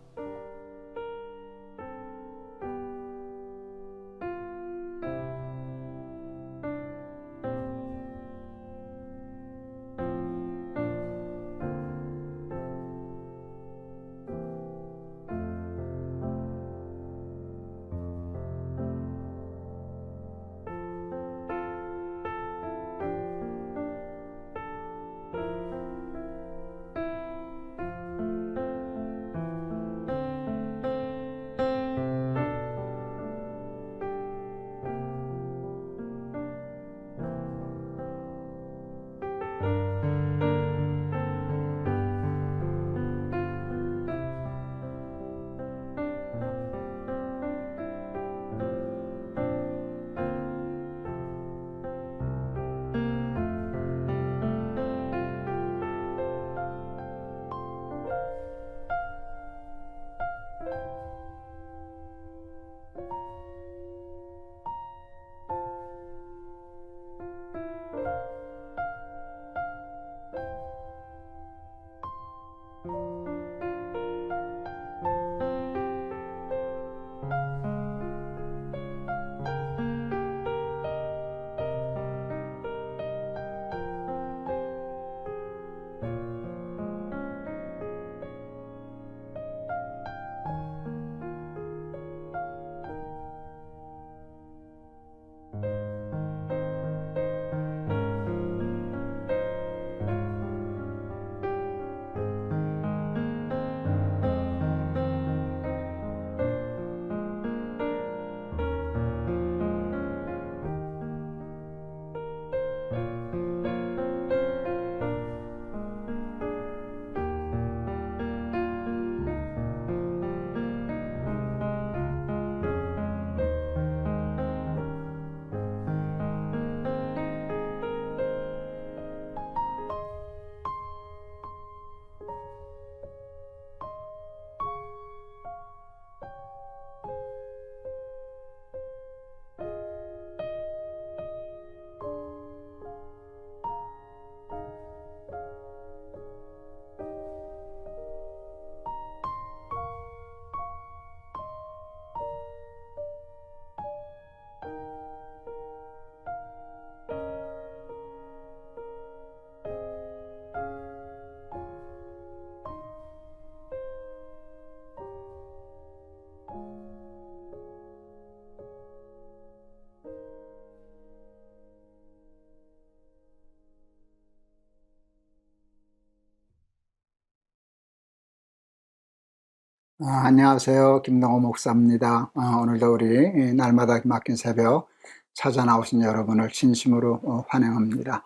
안녕하세요. 김동호 목사입니다. 오늘도 우리 날마다 막힌 새벽 찾아 나오신 여러분을 진심으로 환영합니다.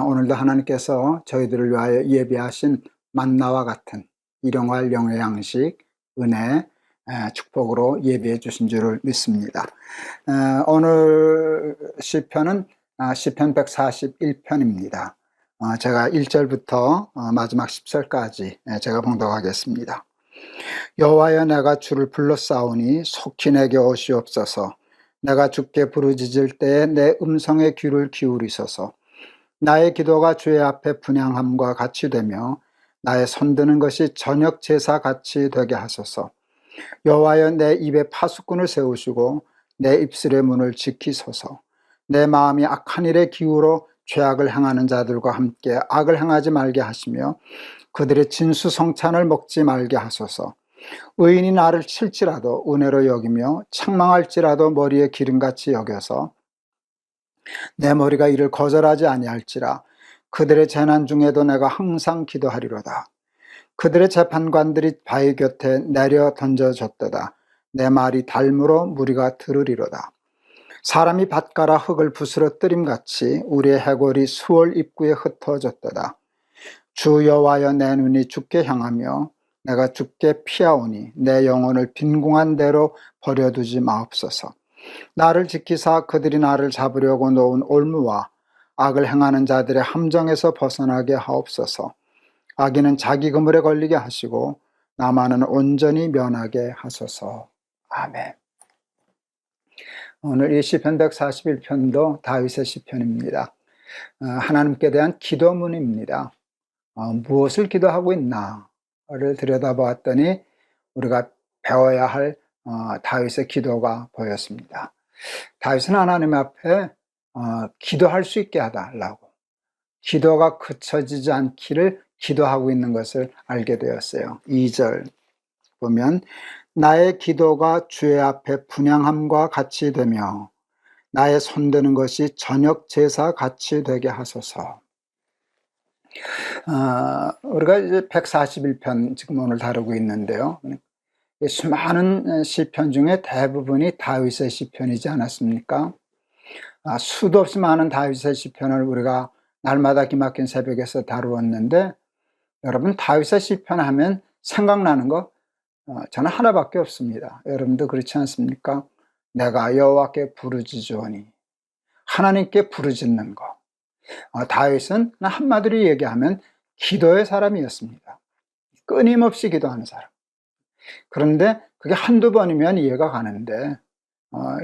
오늘도 하나님께서 저희들을 위하여 예비하신 만나와 같은 일용할 영의 양식, 은혜, 축복으로 예비해 주신 줄을 믿습니다. 오늘 시편은 시편 141편입니다. 제가 1절부터 마지막 10절까지 제가 봉독하겠습니다. 여호와여, 내가 주를 불러싸우니 속히 내게 오시옵소서. 내가 주께 부르짖을 때에 내 음성에 귀를 기울이소서. 나의 기도가 주의 앞에 분향함과 같이 되며 나의 손드는 것이 저녁 제사 같이 되게 하소서. 여호와여, 내 입에 파수꾼을 세우시고 내 입술의 문을 지키소서. 내 마음이 악한 일에 기울어 죄악을 행하는 자들과 함께 악을 행하지 말게 하시며 그들의 진수성찬을 먹지 말게 하소서. 의인이 나를 칠지라도 은혜로 여기며 책망할지라도 머리에 기름같이 여겨서 내 머리가 이를 거절하지 아니할지라. 그들의 재난 중에도 내가 항상 기도하리로다. 그들의 재판관들이 바위 곁에 내려 던져졌도다. 내 말이 달무로 무리가 들으리로다. 사람이 밭가라 흙을 부스러뜨림같이 우리의 해골이 수월 입구에 흩어졌도다. 주 여호와여, 내 눈이 주께 향하며 내가 주께 피하오니 내 영혼을 빈궁한 대로 버려두지 마옵소서. 나를 지키사 그들이 나를 잡으려고 놓은 올무와 악을 행하는 자들의 함정에서 벗어나게 하옵소서. 악인은 자기 그물에 걸리게 하시고 나만은 온전히 면하게 하소서. 아멘. 오늘 이 시편 141편도 다윗의 시편입니다. 하나님께 대한 기도문입니다. 무엇을 기도하고 있나를 들여다보았더니 우리가 배워야 할 다윗의 기도가 보였습니다. 다윗은 하나님 앞에 기도할 수 있게 해달라고, 기도가 그쳐지지 않기를 기도하고 있는 것을 알게 되었어요. 2절 보면 나의 기도가 주의 앞에 분향함과 같이 되며 나의 손드는 것이 저녁 제사 같이 되게 하소서. 우리가 이제 141편 지금 오늘 다루고 있는데요. 수많은 시편 중에 대부분이 다윗의 시편이지 않았습니까? 수도 없이 많은 다윗의 시편을 우리가 날마다 기막힌 새벽에서 다루었는데, 여러분 다윗의 시편 하면 생각나는 거 저는 하나밖에 없습니다. 여러분도 그렇지 않습니까? 내가 여호와께 부르짖으오니, 하나님께 부르짖는 거. 다윗은 한마디로 얘기하면 기도의 사람이었습니다. 끊임없이 기도하는 사람. 그런데 그게 한두 번이면 이해가 가는데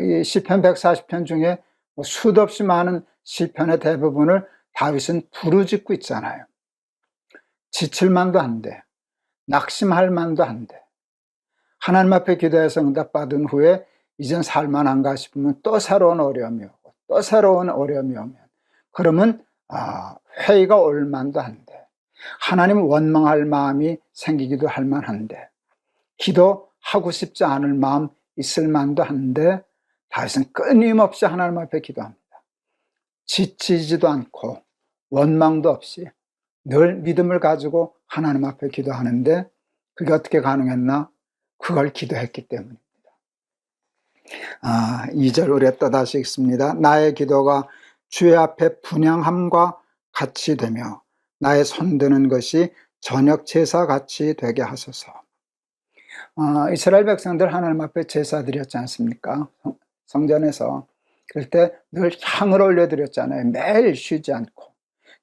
이 시편 140편 중에 수도 없이 많은 시편의 대부분을 다윗은 부르짖고 있잖아요. 지칠 만도 한데, 낙심할 만도 한데, 하나님 앞에 기도해서 응답받은 후에 이젠 살만한가 싶으면 또 새로운 어려움이 오고 또 새로운 어려움이 오면, 그러면 회의가 올 만도 한데, 하나님 원망할 마음이 생기기도 할 만한데, 기도하고 싶지 않을 마음 있을 만도 한데, 다윗은 끊임없이 하나님 앞에 기도합니다. 지치지도 않고 원망도 없이 늘 믿음을 가지고 하나님 앞에 기도하는데, 그게 어떻게 가능했나? 그걸 기도했기 때문입니다. 2절 우리 또다시 읽습니다. 나의 기도가 주의 앞에 분향함과 같이 되며 나의 손드는 것이 저녁 제사 같이 되게 하소서. 이스라엘 백성들 하나님 앞에 제사 드렸지 않습니까? 성전에서. 그럴 때 늘 향을 올려드렸잖아요. 매일 쉬지 않고.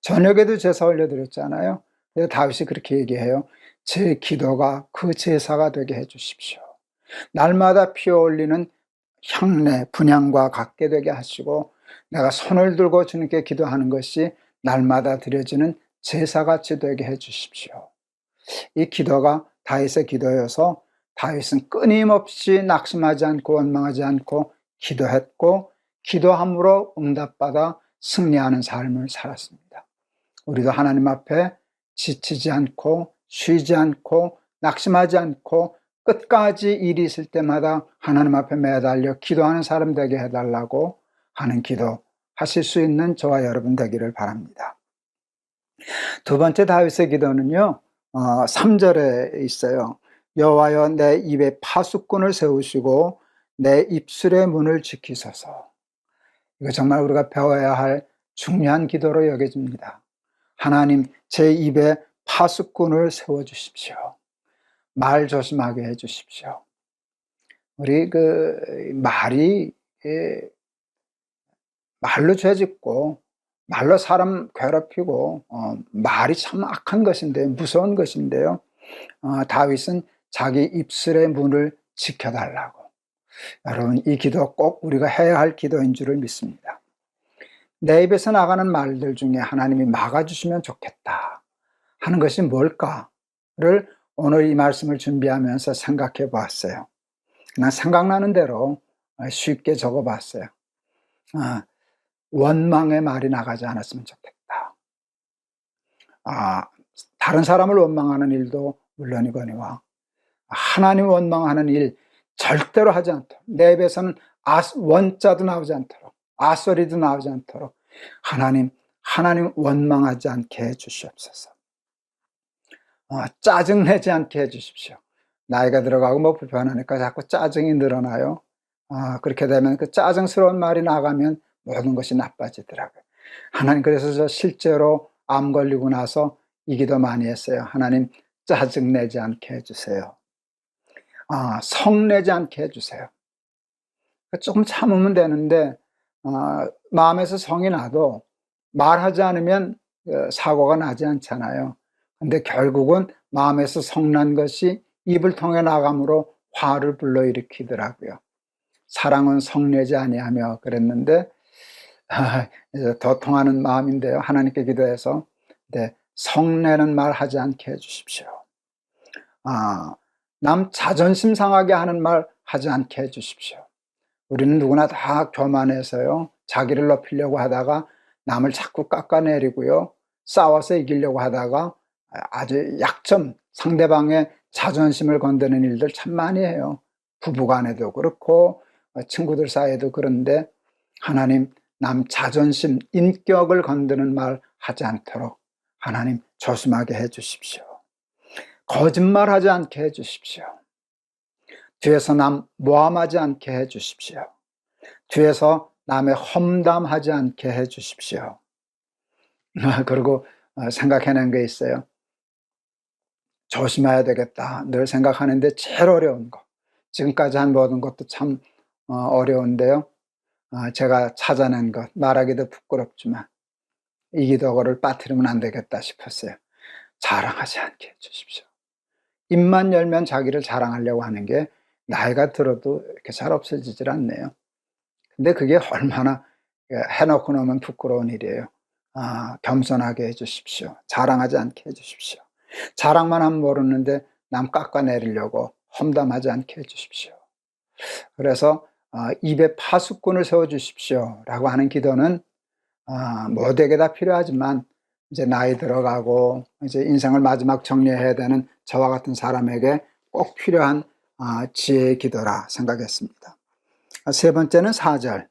저녁에도 제사 올려드렸잖아요. 그래서 다윗이 그렇게 얘기해요. 제 기도가 그 제사가 되게 해주십시오. 날마다 피어 올리는 향내 분향과 같게 되게 하시고, 내가 손을 들고 주님께 기도하는 것이 날마다 드려지는 제사같이 되게 해주십시오. 이 기도가 다윗의 기도여서 다윗은 끊임없이 낙심하지 않고 원망하지 않고 기도했고, 기도함으로 응답받아 승리하는 삶을 살았습니다. 우리도 하나님 앞에 지치지 않고 쉬지 않고 낙심하지 않고 끝까지 일이 있을 때마다 하나님 앞에 매달려 기도하는 사람 되게 해달라고 하는 기도 하실 수 있는 저와 여러분 되기를 바랍니다. 두 번째 다윗의 기도는요, 3절에 있어요. 여호와여 내 입에 파수꾼을 세우시고 내 입술의 문을 지키소서. 이거 정말 우리가 배워야 할 중요한 기도로 여겨집니다. 하나님, 제 입에 파수꾼을 세워주십시오. 말 조심하게 해주십시오. 우리 말이 말로 죄짓고 말로 사람 괴롭히고 말이 참 악한 것인데요, 무서운 것인데요. 다윗은 자기 입술의 문을 지켜달라고. 여러분, 이 기도 꼭 우리가 해야 할 기도인 줄을 믿습니다. 내 입에서 나가는 말들 중에 하나님이 막아주시면 좋겠다 하는 것이 뭘까를 오늘 이 말씀을 준비하면서 생각해 보았어요. 그냥 생각나는 대로 쉽게 적어 봤어요. 원망의 말이 나가지 않았으면 좋겠다. 다른 사람을 원망하는 일도 물론이거니와 하나님 원망하는 일 절대로 하지 않도록, 내 입에서는 원자도 나오지 않도록, 아소리도 나오지 않도록 하나님 원망하지 않게 해주시옵소서. 짜증내지 않게 해주십시오. 나이가 들어가고 뭐 불편하니까 자꾸 짜증이 늘어나요. 그렇게 되면 그 짜증스러운 말이 나가면 모든 것이 나빠지더라고요. 하나님, 그래서 저 실제로 암 걸리고 나서 이 기도 많이 했어요. 하나님, 짜증내지 않게 해주세요. 성내지 않게 해주세요. 조금 참으면 되는데 마음에서 성이 나도 말하지 않으면 사고가 나지 않잖아요. 근데 결국은 마음에서 성난 것이 입을 통해 나감으로 화를 불러일으키더라고요. 사랑은 성내지 아니하며 그랬는데 더 통하는 마음인데요. 하나님께 기도해서 성내는 말 하지 않게 해주십시오. 남 자존심 상하게 하는 말 하지 않게 해주십시오. 우리는 누구나 다 교만해서요, 자기를 높이려고 하다가 남을 자꾸 깎아내리고요, 싸워서 이기려고 하다가 아주 약점, 상대방의 자존심을 건드는 일들 참 많이 해요. 부부간에도 그렇고 친구들 사이에도 그런데 하나님, 남 자존심, 인격을 건드는 말 하지 않도록 하나님 조심하게 해주십시오. 거짓말하지 않게 해주십시오. 뒤에서 남 모함하지 않게 해주십시오. 뒤에서 남의 험담하지 않게 해주십시오. 그리고 생각해낸 게 있어요. 조심해야 되겠다 늘 생각하는데 제일 어려운 거, 지금까지 한 모든 것도 참 어려운데요, 제가 찾아낸 것, 말하기도 부끄럽지만 이 기도를 빠뜨리면 안 되겠다 싶었어요. 자랑하지 않게 해주십시오. 입만 열면 자기를 자랑하려고 하는 게 나이가 들어도 이렇게 잘 없어지질 않네요. 근데 그게 얼마나 해놓고 나면 부끄러운 일이에요. 겸손하게 해주십시오. 자랑하지 않게 해주십시오. 자랑만 하면 모르는데 남 깎아내리려고 험담하지 않게 해주십시오. 그래서 입에 파수꾼을 세워주십시오 라고 하는 기도는 모두에게 다 필요하지만 이제 나이 들어가고 이제 인생을 마지막 정리해야 되는 저와 같은 사람에게 꼭 필요한 지혜의 기도라 생각했습니다. 세 번째는 4절.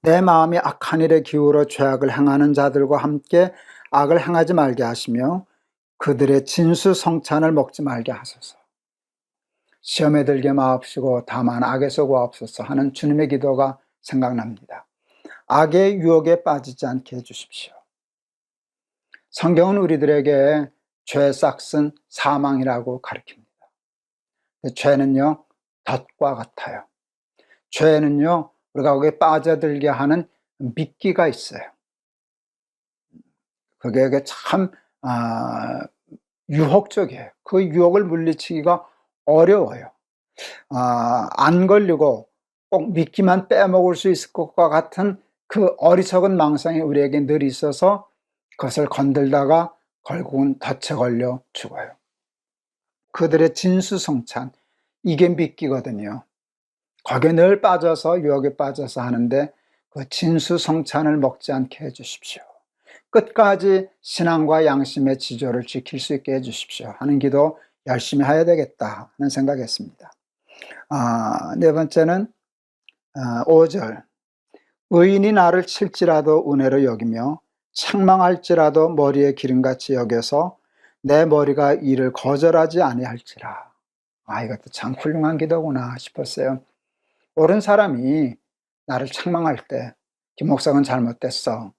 내 마음이 악한 일에 기울어 죄악을 행하는 자들과 함께 악을 행하지 말게 하시며 그들의 진수성찬을 먹지 말게 하소서. 시험에 들게 마옵시고 다만 악에서 구하옵소서 하는 주님의 기도가 생각납니다. 악의 유혹에 빠지지 않게 해주십시오. 성경은 우리들에게 죄 싹은 사망이라고 가르칩니다. 죄는요, 덫과 같아요. 죄는요, 우리가 거기에 빠져들게 하는 미끼가 있어요. 그게 참 유혹적이에요. 그 유혹을 물리치기가 어려워요. 안 걸리고 꼭 미끼만 빼먹을 수 있을 것과 같은 그 어리석은 망상이 우리에게 늘 있어서 그것을 건들다가 결국은 덫에 걸려 죽어요. 그들의 진수성찬, 이게 미끼거든요. 거기에 늘 빠져서 유혹에 빠져서 하는데 그 진수성찬을 먹지 않게 해주십시오. 끝까지 신앙과 양심의 지조를 지킬 수 있게 해주십시오 하는 기도 열심히 해야 되겠다 하는 생각했습니다. 네 번째는 5절. 의인이 나를 칠지라도 은혜로 여기며 책망할지라도 머리에 기름같이 여겨서 내 머리가 이를 거절하지 아니할지라. 아, 이것도 참 훌륭한 기도구나 싶었어요. 옳은 사람이 나를 책망할 때, 김 목사는 잘못됐어,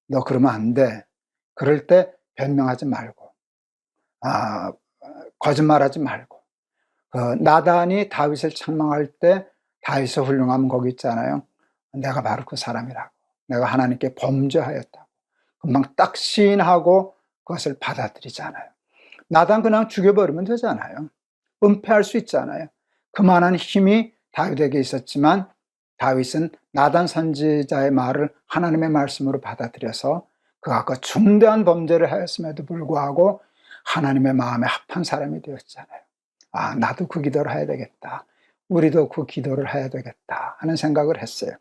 너 그러면 안 돼, 그럴 때 변명하지 말고, 거짓말하지 말고, 나단이 다윗을 책망할 때 다윗의 훌륭함은 거기 있잖아요. 내가 바로 그 사람이라고, 내가 하나님께 범죄하였다고 금방 딱 시인하고 그것을 받아들이잖아요. 나단 그냥 죽여버리면 되잖아요. 은폐할 수 있잖아요. 그만한 힘이 다윗에게 있었지만 다윗은 나단 선지자의 말을 하나님의 말씀으로 받아들여서 그가 그 중대한 범죄를 하였음에도 불구하고 하나님의 마음에 합한 사람이 되었잖아요. 아, 나도 그 기도를 해야 되겠다, 우리도 그 기도를 해야 되겠다 하는 생각을 했어요.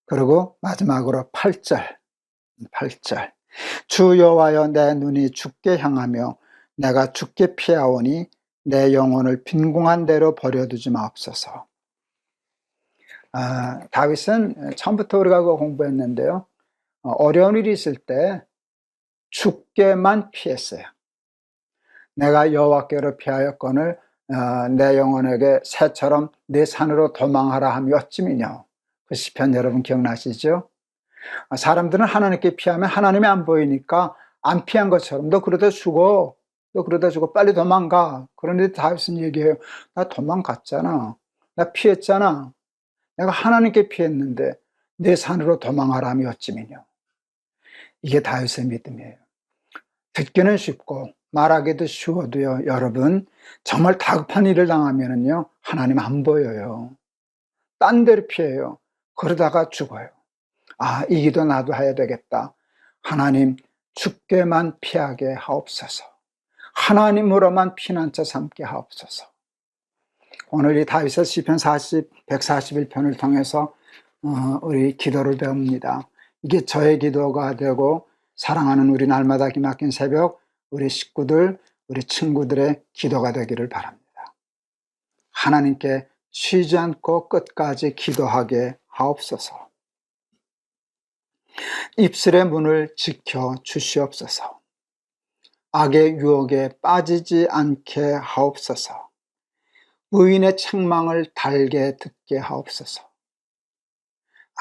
그리고 마지막으로 8절. 주 여호와여, 내 눈이 주께 향하며 내가 주께 피하오니 내 영혼을 빈궁한 대로 버려두지 마옵소서. 다윗은 처음부터 우리가 공부했는데요, 어려운 일이 있을 때 주께만 피했어요. 내가 여호와께로 피하였거늘 내 영혼에게 새처럼 네 산으로 도망하라 함이 어찌미뇨. 그 시편 여러분 기억나시죠? 사람들은 하나님께 피하면 하나님이 안 보이니까 안 피한 것처럼 너 그러다 죽어, 빨리 도망가. 그런데 다윗은 얘기해요. 나 도망갔잖아, 나 피했잖아, 내가 하나님께 피했는데 내 산으로 도망하라 함이 어찌미뇨. 이게 다윗의 믿음이에요. 듣기는 쉽고 말하기도 쉬워도요, 여러분, 정말 다급한 일을 당하면은요, 하나님 안 보여요. 딴 데로 피해요. 그러다가 죽어요. 이 기도 나도 해야 되겠다. 하나님, 주께만 피하게 하옵소서. 하나님으로만 피난처 삼게 하옵소서. 오늘 이 다윗의 시편 141편을 통해서 우리 기도를 배웁니다. 이게 저의 기도가 되고 사랑하는 우리 날마다 기막힌 새벽 우리 식구들, 우리 친구들의 기도가 되기를 바랍니다. 하나님께 쉬지 않고 끝까지 기도하게 하옵소서. 입술의 문을 지켜 주시옵소서. 악의 유혹에 빠지지 않게 하옵소서. 의인의 책망을 달게 듣게 하옵소서.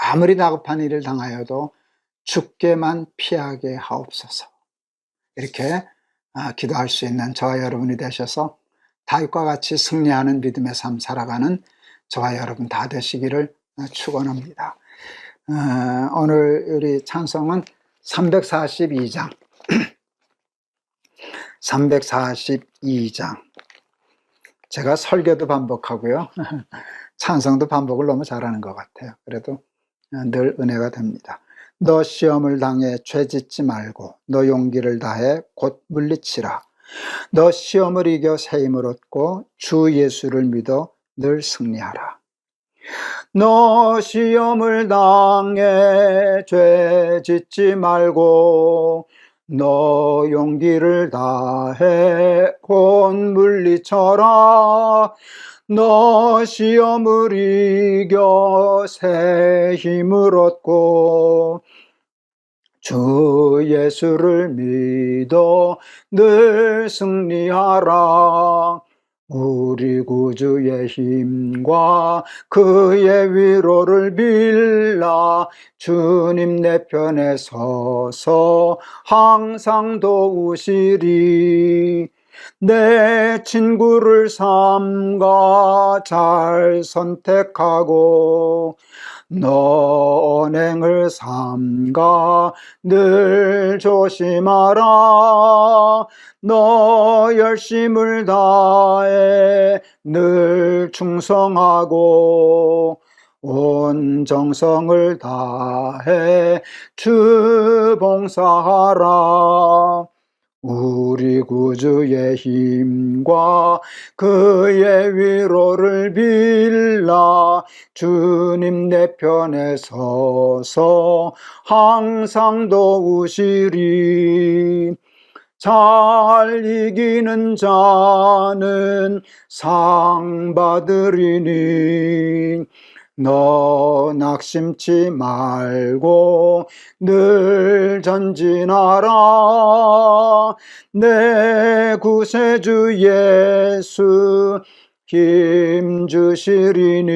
아무리 다급한 일을 당하여도 주께만 피하게 하옵소서. 이렇게 기도할 수 있는 저와 여러분이 되셔서 다윗과 같이 승리하는 믿음의 삶 살아가는 저와 여러분 다 되시기를 축원합니다. 오늘 우리 찬송은 342장 342장. 제가 설교도 반복하고요, 찬송도 반복을 너무 잘하는 것 같아요. 그래도 늘 은혜가 됩니다. 너 시험을 당해 죄짓지 말고 너 용기를 다해 곧 물리치라. 너 시험을 이겨 새 힘을 얻고 주 예수를 믿어 늘 승리하라. 너 시험을 당해 죄짓지 말고 너 용기를 다해 곧 물리쳐라. 너 시험을 이겨 새 힘을 얻고 주 예수를 믿어 늘 승리하라. 우리 구주의 힘과 그의 위로를 빌라. 주님 내 편에 서서 항상 도우시리. 내 친구를 삼가 잘 선택하고 너 언행을 삼가 늘 조심하라. 너 열심을 다해 늘 충성하고 온 정성을 다해 주 봉사하라. 우리 구주의 힘과 그의 위로를 빌라. 주님 내 편에 서서 항상 도우시리. 잘 이기는 자는 상 받으리니 너 낙심치 말고 늘 전진하라. 내 구세주 예수 힘 주시리니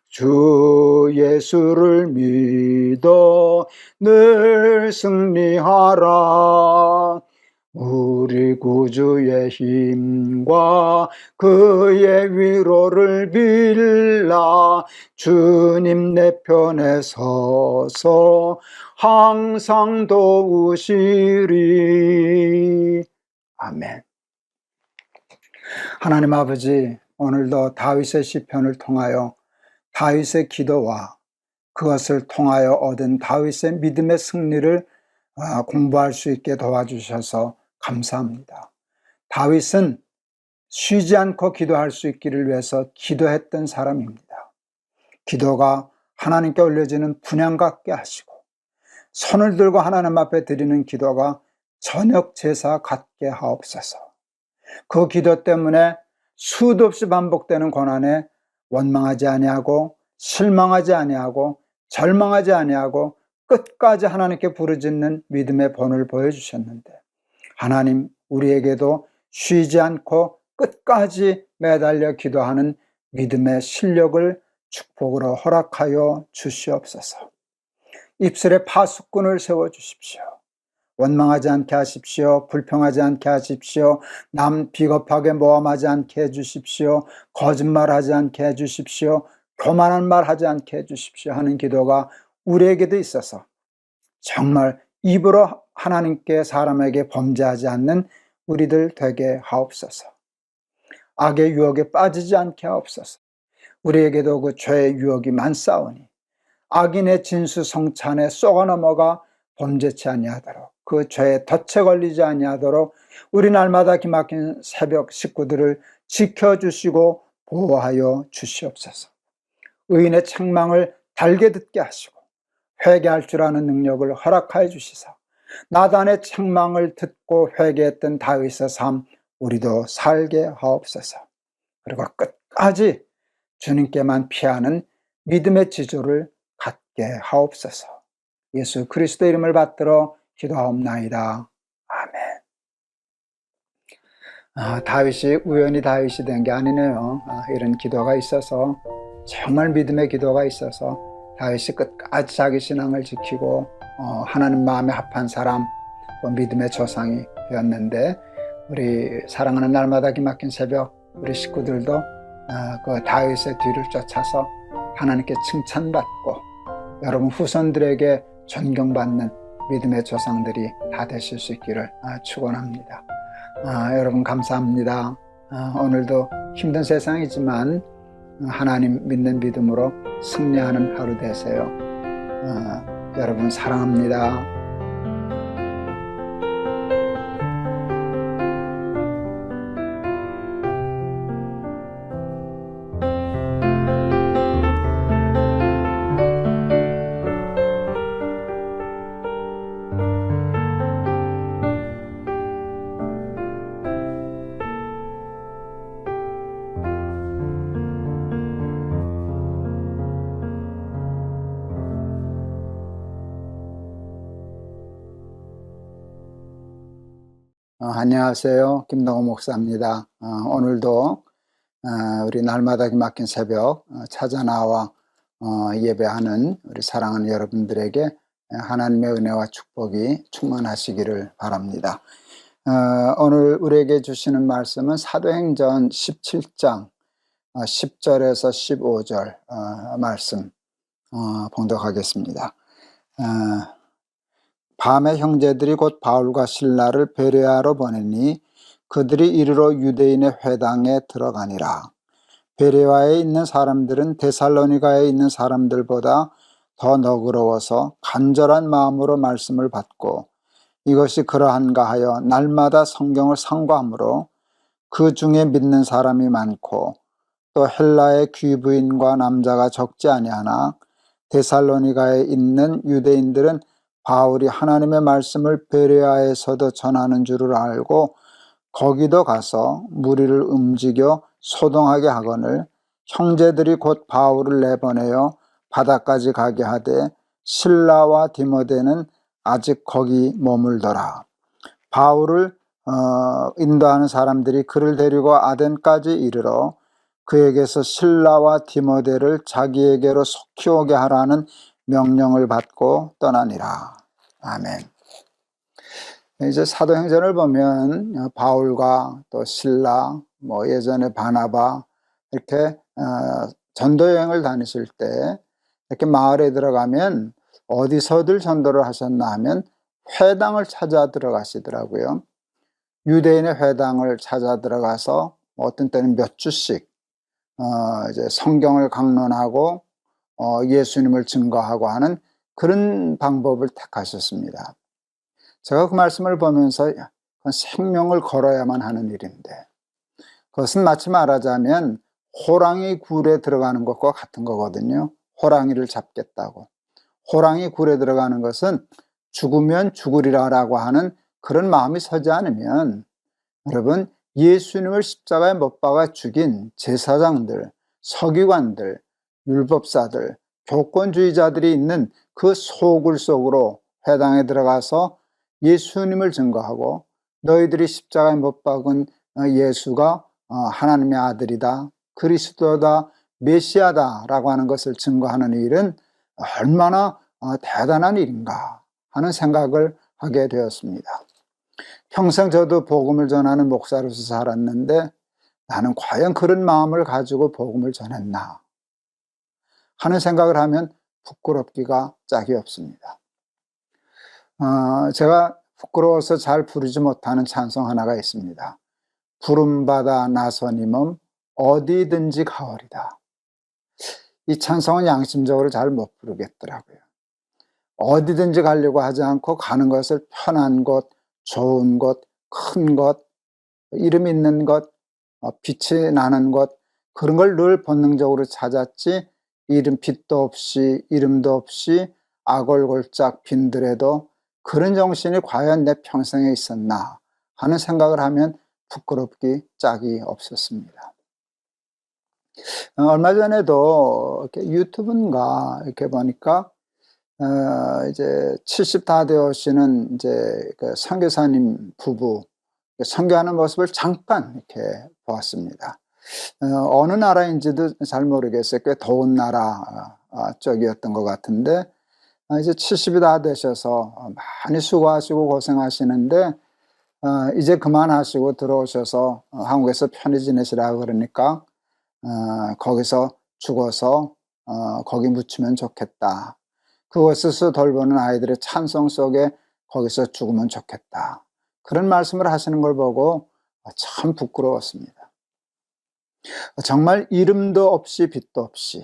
주 예수를 믿어 늘 승리하라. 우리 구주의 힘과 그의 위로를 빌라 주님 내 편에 서서 항상 도우시리. 아멘. 하나님 아버지, 오늘도 다윗의 시편을 통하여 다윗의 기도와 그것을 통하여 얻은 다윗의 믿음의 승리를 공부할 수 있게 도와주셔서 감사합니다. 다윗은 쉬지 않고 기도할 수 있기를 위해서 기도했던 사람입니다. 기도가 하나님께 올려지는 분향 같게 하시고 손을 들고 하나님 앞에 드리는 기도가 저녁 제사 같게 하옵소서. 그 기도 때문에 수도 없이 반복되는 고난에 원망하지 아니하고 실망하지 아니하고 절망하지 아니하고 끝까지 하나님께 부르짖는 믿음의 본을 보여주셨는데, 하나님 우리에게도 쉬지 않고 끝까지 매달려 기도하는 믿음의 실력을 축복으로 허락하여 주시옵소서. 입술에 파수꾼을 세워주십시오. 원망하지 않게 하십시오. 불평하지 않게 하십시오. 남 비겁하게 모함하지 않게 해주십시오. 거짓말하지 않게 해주십시오. 교만한 말 하지 않게 해주십시오 하는 기도가 우리에게도 있어서 정말 입으로 하나님께 사람에게 범죄하지 않는 우리들 되게 하옵소서. 악의 유혹에 빠지지 않게 하옵소서. 우리에게도 그 죄의 유혹이 많사오니 악인의 진수성찬에 쏘가 넘어가 범죄치 아니하도록, 그 죄에 덫에 걸리지 아니하도록 우리 날마다 기막힌 새벽 식구들을 지켜주시고 보호하여 주시옵소서. 의인의 책망을 달게 듣게 하시고 회개할 줄 아는 능력을 허락하여 주시사 나단의 책망을 듣고 회개했던 다윗의 삶 우리도 살게 하옵소서. 그리고 끝까지 주님께만 피하는 믿음의 지조를 갖게 하옵소서. 예수 그리스도 이름을 받들어 기도하옵나이다. 아멘. 다윗이 우연히 다윗이 된 게 아니네요. 이런 기도가 있어서, 정말 믿음의 기도가 있어서 다윗이 끝까지 자기 신앙을 지키고 하나님 마음에 합한 사람, 또 믿음의 조상이 되었는데, 우리 사랑하는 날마다 기막힌 새벽 우리 식구들도 그 다윗의 뒤를 쫓아서 하나님께 칭찬받고 여러분 후손들에게 존경받는 믿음의 조상들이 다 되실 수 있기를 축원합니다. 여러분 감사합니다. 오늘도 힘든 세상이지만 하나님 믿는 믿음으로 승리하는 하루 되세요. 여러분 사랑합니다. 안녕하세요. 김동호 목사입니다. 오늘도 우리 날마다 기막힌 새벽 찾아 나와 예배하는 우리 사랑하는 여러분들에게 하나님의 은혜와 축복이 충만하시기를 바랍니다. 오늘 우리에게 주시는 말씀은 사도행전 17장 10절에서 15절 말씀 봉독하겠습니다. 밤에 형제들이 곧 바울과 실라를 베레아로 보내니 그들이 이르러 유대인의 회당에 들어가니라. 베레아에 있는 사람들은 데살로니가에 있는 사람들보다 더 너그러워서 간절한 마음으로 말씀을 받고 이것이 그러한가 하여 날마다 성경을 상고하므로 그 중에 믿는 사람이 많고 또 헬라의 귀부인과 남자가 적지 아니하나 데살로니가에 있는 유대인들은 바울이 하나님의 말씀을 베레아에서도 전하는 줄을 알고 거기도 가서 무리를 움직여 소동하게 하거늘 형제들이 곧 바울을 내보내어 바다까지 가게 하되 실라와 디모데는 아직 거기 머물더라. 바울을 인도하는 사람들이 그를 데리고 아덴까지 이르러 그에게서 실라와 디모데를 자기에게로 속히 오게 하라는 명령을 받고 떠나니라. 아멘. 이제 사도행전을 보면 바울과 또 실라, 예전에 바나바 이렇게 전도 여행을 다니실 때 이렇게 마을에 들어가면 어디서들 전도를 하셨나 하면 회당을 찾아 들어가시더라고요. 유대인의 회당을 찾아 들어가서 어떤 때는 몇 주씩 이제 성경을 강론하고 예수님을 증거하고 하는 그런 방법을 택하셨습니다. 제가 그 말씀을 보면서 생명을 걸어야만 하는 일인데, 그것은 마치 말하자면 호랑이 굴에 들어가는 것과 같은 거거든요. 호랑이를 잡겠다고. 호랑이 굴에 들어가는 것은 죽으면 죽으리라라고 하는 그런 마음이 서지 않으면, 여러분, 예수님을 십자가에 못 박아 죽인 제사장들, 서기관들, 율법사들, 교권주의자들이 있는 그 소굴 속으로 회당에 들어가서 예수님을 증거하고, 너희들이 십자가에 못 박은 예수가 하나님의 아들이다, 그리스도다, 메시아다 라고 하는 것을 증거하는 일은 얼마나 대단한 일인가 하는 생각을 하게 되었습니다. 평생 저도 복음을 전하는 목사로서 살았는데 나는 과연 그런 마음을 가지고 복음을 전했나 하는 생각을 하면 부끄럽기가 짝이 없습니다. 제가 부끄러워서 잘 부르지 못하는 찬송 하나가 있습니다. 부름받아 나서님은 어디든지 가오리다. 이 찬송은 양심적으로 잘 못 부르겠더라고요. 어디든지 가려고 하지 않고 가는 것을 편한 곳, 좋은 곳, 큰 곳, 이름 있는 곳, 빛이 나는 곳, 그런 걸 늘 본능적으로 찾았지, 이름 빛도 없이 이름도 없이 아골골짝 빈들에도 그런 정신이 과연 내 평생에 있었나 하는 생각을 하면 부끄럽기 짝이 없었습니다. 얼마 전에도 이렇게 유튜브인가 이렇게 보니까 이제 70 다 되시는 이제 그 선교사님 부부 선교하는 모습을 잠깐 이렇게 보았습니다. 어느 나라인지도 잘 모르겠어요. 꽤 더운 나라 쪽이었던 것 같은데, 이제 70이 다 되셔서 많이 수고하시고 고생하시는데 이제 그만하시고 들어오셔서 한국에서 편히 지내시라고 그러니까 거기서 죽어서 거기 묻히면 좋겠다. 그곳에서 돌보는 아이들의 찬송 속에 거기서 죽으면 좋겠다. 그런 말씀을 하시는 걸 보고 참 부끄러웠습니다. 정말 이름도 없이 빛도 없이,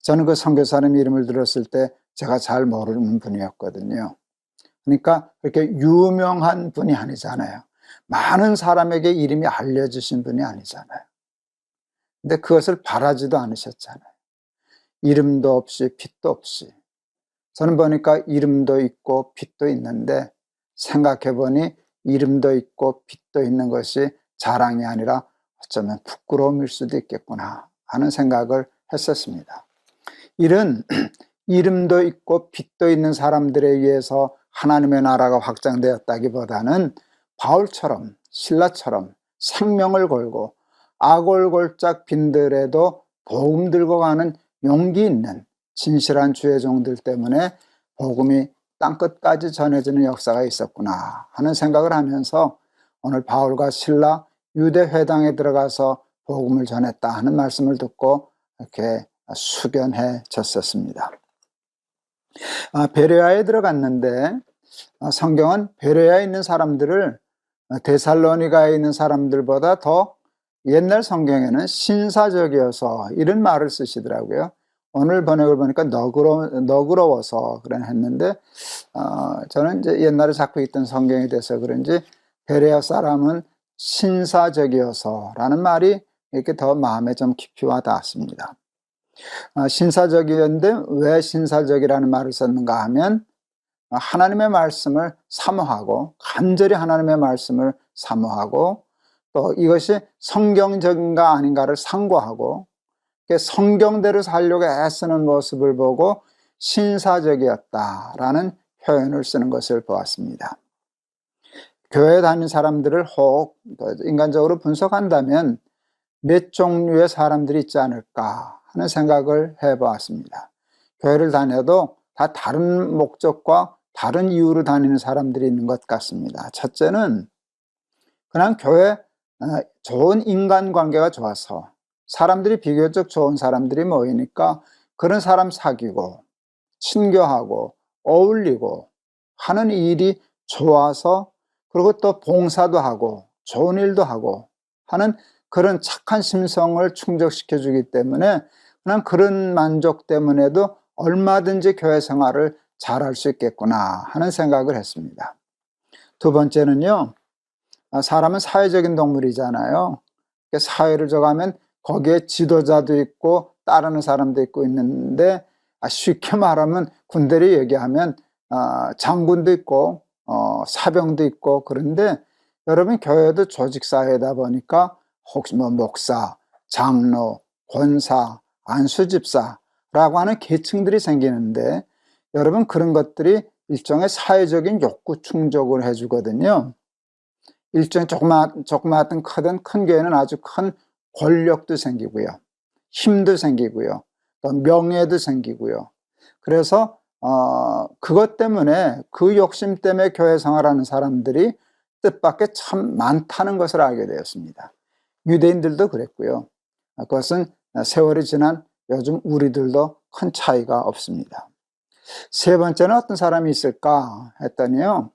저는 그 선교사님 이름을 들었을 때 제가 잘 모르는 분이었거든요. 그러니까 그렇게 유명한 분이 아니잖아요. 많은 사람에게 이름이 알려지신 분이 아니잖아요. 근데 그것을 바라지도 않으셨잖아요. 이름도 없이 빛도 없이. 저는 보니까 이름도 있고 빛도 있는데 생각해보니 이름도 있고 빛도 있는 것이 자랑이 아니라 어쩌면 부끄러움일 수도 있겠구나 하는 생각을 했었습니다. 이런 이름도 있고 빛도 있는 사람들에 의해서 하나님의 나라가 확장되었다기보다는 바울처럼 신라처럼 생명을 걸고 아골골짝 빈들에도 복음 들고 가는 용기 있는 진실한 주의 종들 때문에 복음이 땅끝까지 전해지는 역사가 있었구나 하는 생각을 하면서 오늘 바울과 실라 유대 회당에 들어가서 복음을 전했다 하는 말씀을 듣고 이렇게 숙연해졌었습니다. 베레아에 들어갔는데 성경은 베레아에 있는 사람들을 데살로니가에 있는 사람들보다 더 옛날 성경에는 신사적이어서 이런 말을 쓰시더라고요. 오늘 번역을 보니까 너그러워서 그런 했는데 저는 이제 옛날에 자꾸 있던 성경에 대해서 그런지 베레아 사람은 신사적이어서 라는 말이 이렇게 더 마음에 좀 깊이 와 닿았습니다. 신사적이었는데 왜 신사적이라는 말을 썼는가 하면 하나님의 말씀을 사모하고 간절히 하나님의 말씀을 사모하고 또 이것이 성경적인가 아닌가를 상고하고 성경대로 살려고 애쓰는 모습을 보고 신사적이었다라는 표현을 쓰는 것을 보았습니다. 교회 다니는 사람들을 혹 인간적으로 분석한다면 몇 종류의 사람들이 있지 않을까 하는 생각을 해보았습니다. 교회를 다녀도 다 다른 목적과 다른 이유로 다니는 사람들이 있는 것 같습니다. 첫째는 그냥 교회 좋은 인간관계가 좋아서 사람들이 비교적 좋은 사람들이 모이니까 그런 사람 사귀고 친교하고 어울리고 하는 일이 좋아서, 그리고 또 봉사도 하고 좋은 일도 하고 하는 그런 착한 심성을 충족시켜 주기 때문에 그냥 그런 만족 때문에도 얼마든지 교회 생활을 잘할 수 있겠구나 하는 생각을 했습니다. 두 번째는요, 사람은 사회적인 동물이잖아요. 사회를 져가면 거기에 지도자도 있고 따르는 사람도 있고 있는데, 쉽게 말하면 군대를 얘기하면 장군도 있고 사병도 있고, 그런데 여러분 교회도 조직사회다 보니까 혹시 목사, 장로, 권사, 안수집사라고 하는 계층들이 생기는데, 여러분 그런 것들이 일종의 사회적인 욕구 충족을 해주거든요. 일종의 조그마하든 크든 큰 교회는 아주 큰 권력도 생기고요, 힘도 생기고요, 또 명예도 생기고요. 그래서 그것 때문에, 그 욕심 때문에 교회 생활하는 사람들이 뜻밖의 참 많다는 것을 알게 되었습니다. 유대인들도 그랬고요. 그것은 세월이 지난 요즘 우리들도 큰 차이가 없습니다. 세 번째는 어떤 사람이 있을까 했더니요,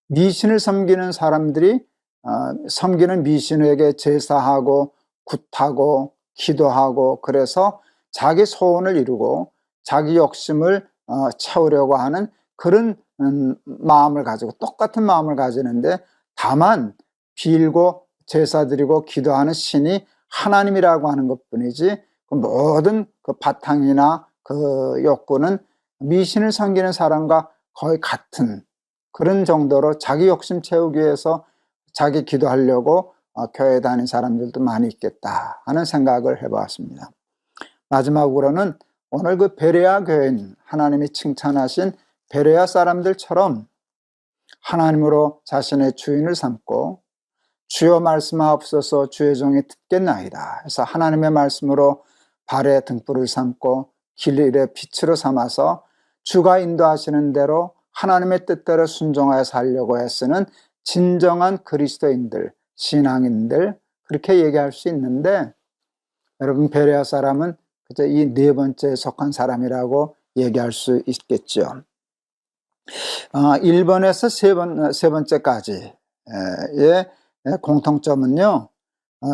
미신을 섬기는 사람들이 섬기는 미신에게 제사하고 굿하고 기도하고, 그래서 자기 소원을 이루고 자기 욕심을 채우려고 하는 그런 마음을 가지고, 똑같은 마음을 가지는데 다만 빌고 제사 드리고 기도하는 신이 하나님이라고 하는 것뿐이지, 그 모든 그 바탕이나 그 욕구는 미신을 섬기는 사람과 거의 같은 그런 정도로 자기 욕심 채우기 위해서 자기 기도하려고 교회 다니는 사람들도 많이 있겠다 하는 생각을 해보았습니다. 마지막으로는 오늘 그 베레아 교인, 하나님이 칭찬하신 베레아 사람들처럼 하나님으로 자신의 주인을 삼고 주여 말씀하옵소서 주의 종이 듣겠나이다 해서 하나님의 말씀으로 발의 등불을 삼고 길의 빛으로 삼아서 주가 인도하시는 대로 하나님의 뜻대로 순종하여 살려고 애쓰는 진정한 그리스도인들, 신앙인들, 그렇게 얘기할 수 있는데, 여러분 베레아 사람은 그저 이 네 번째에 속한 사람이라고 얘기할 수 있겠죠. 1번에서 세 번째까지의 공통점은요,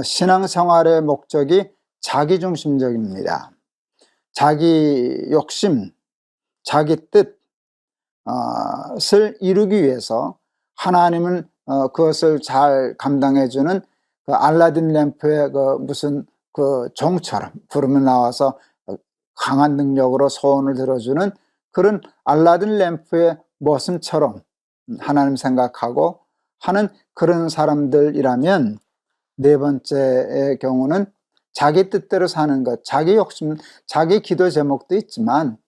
신앙생활의 목적이 자기중심적입니다. 자기 욕심, 자기 뜻을 이루기 위해서 하나님은 그것을 잘 감당해주는 그 알라딘 램프의 그 무슨 그 종처럼 부르면 나와서 강한 능력으로 소원을 들어주는 그런 알라딘 램프의 모습처럼 하나님 생각하고 하는 그런 사람들이라면, 네 번째의 경우는 자기 뜻대로 사는 것, 자기 욕심, 자기 기도 제목도 있지만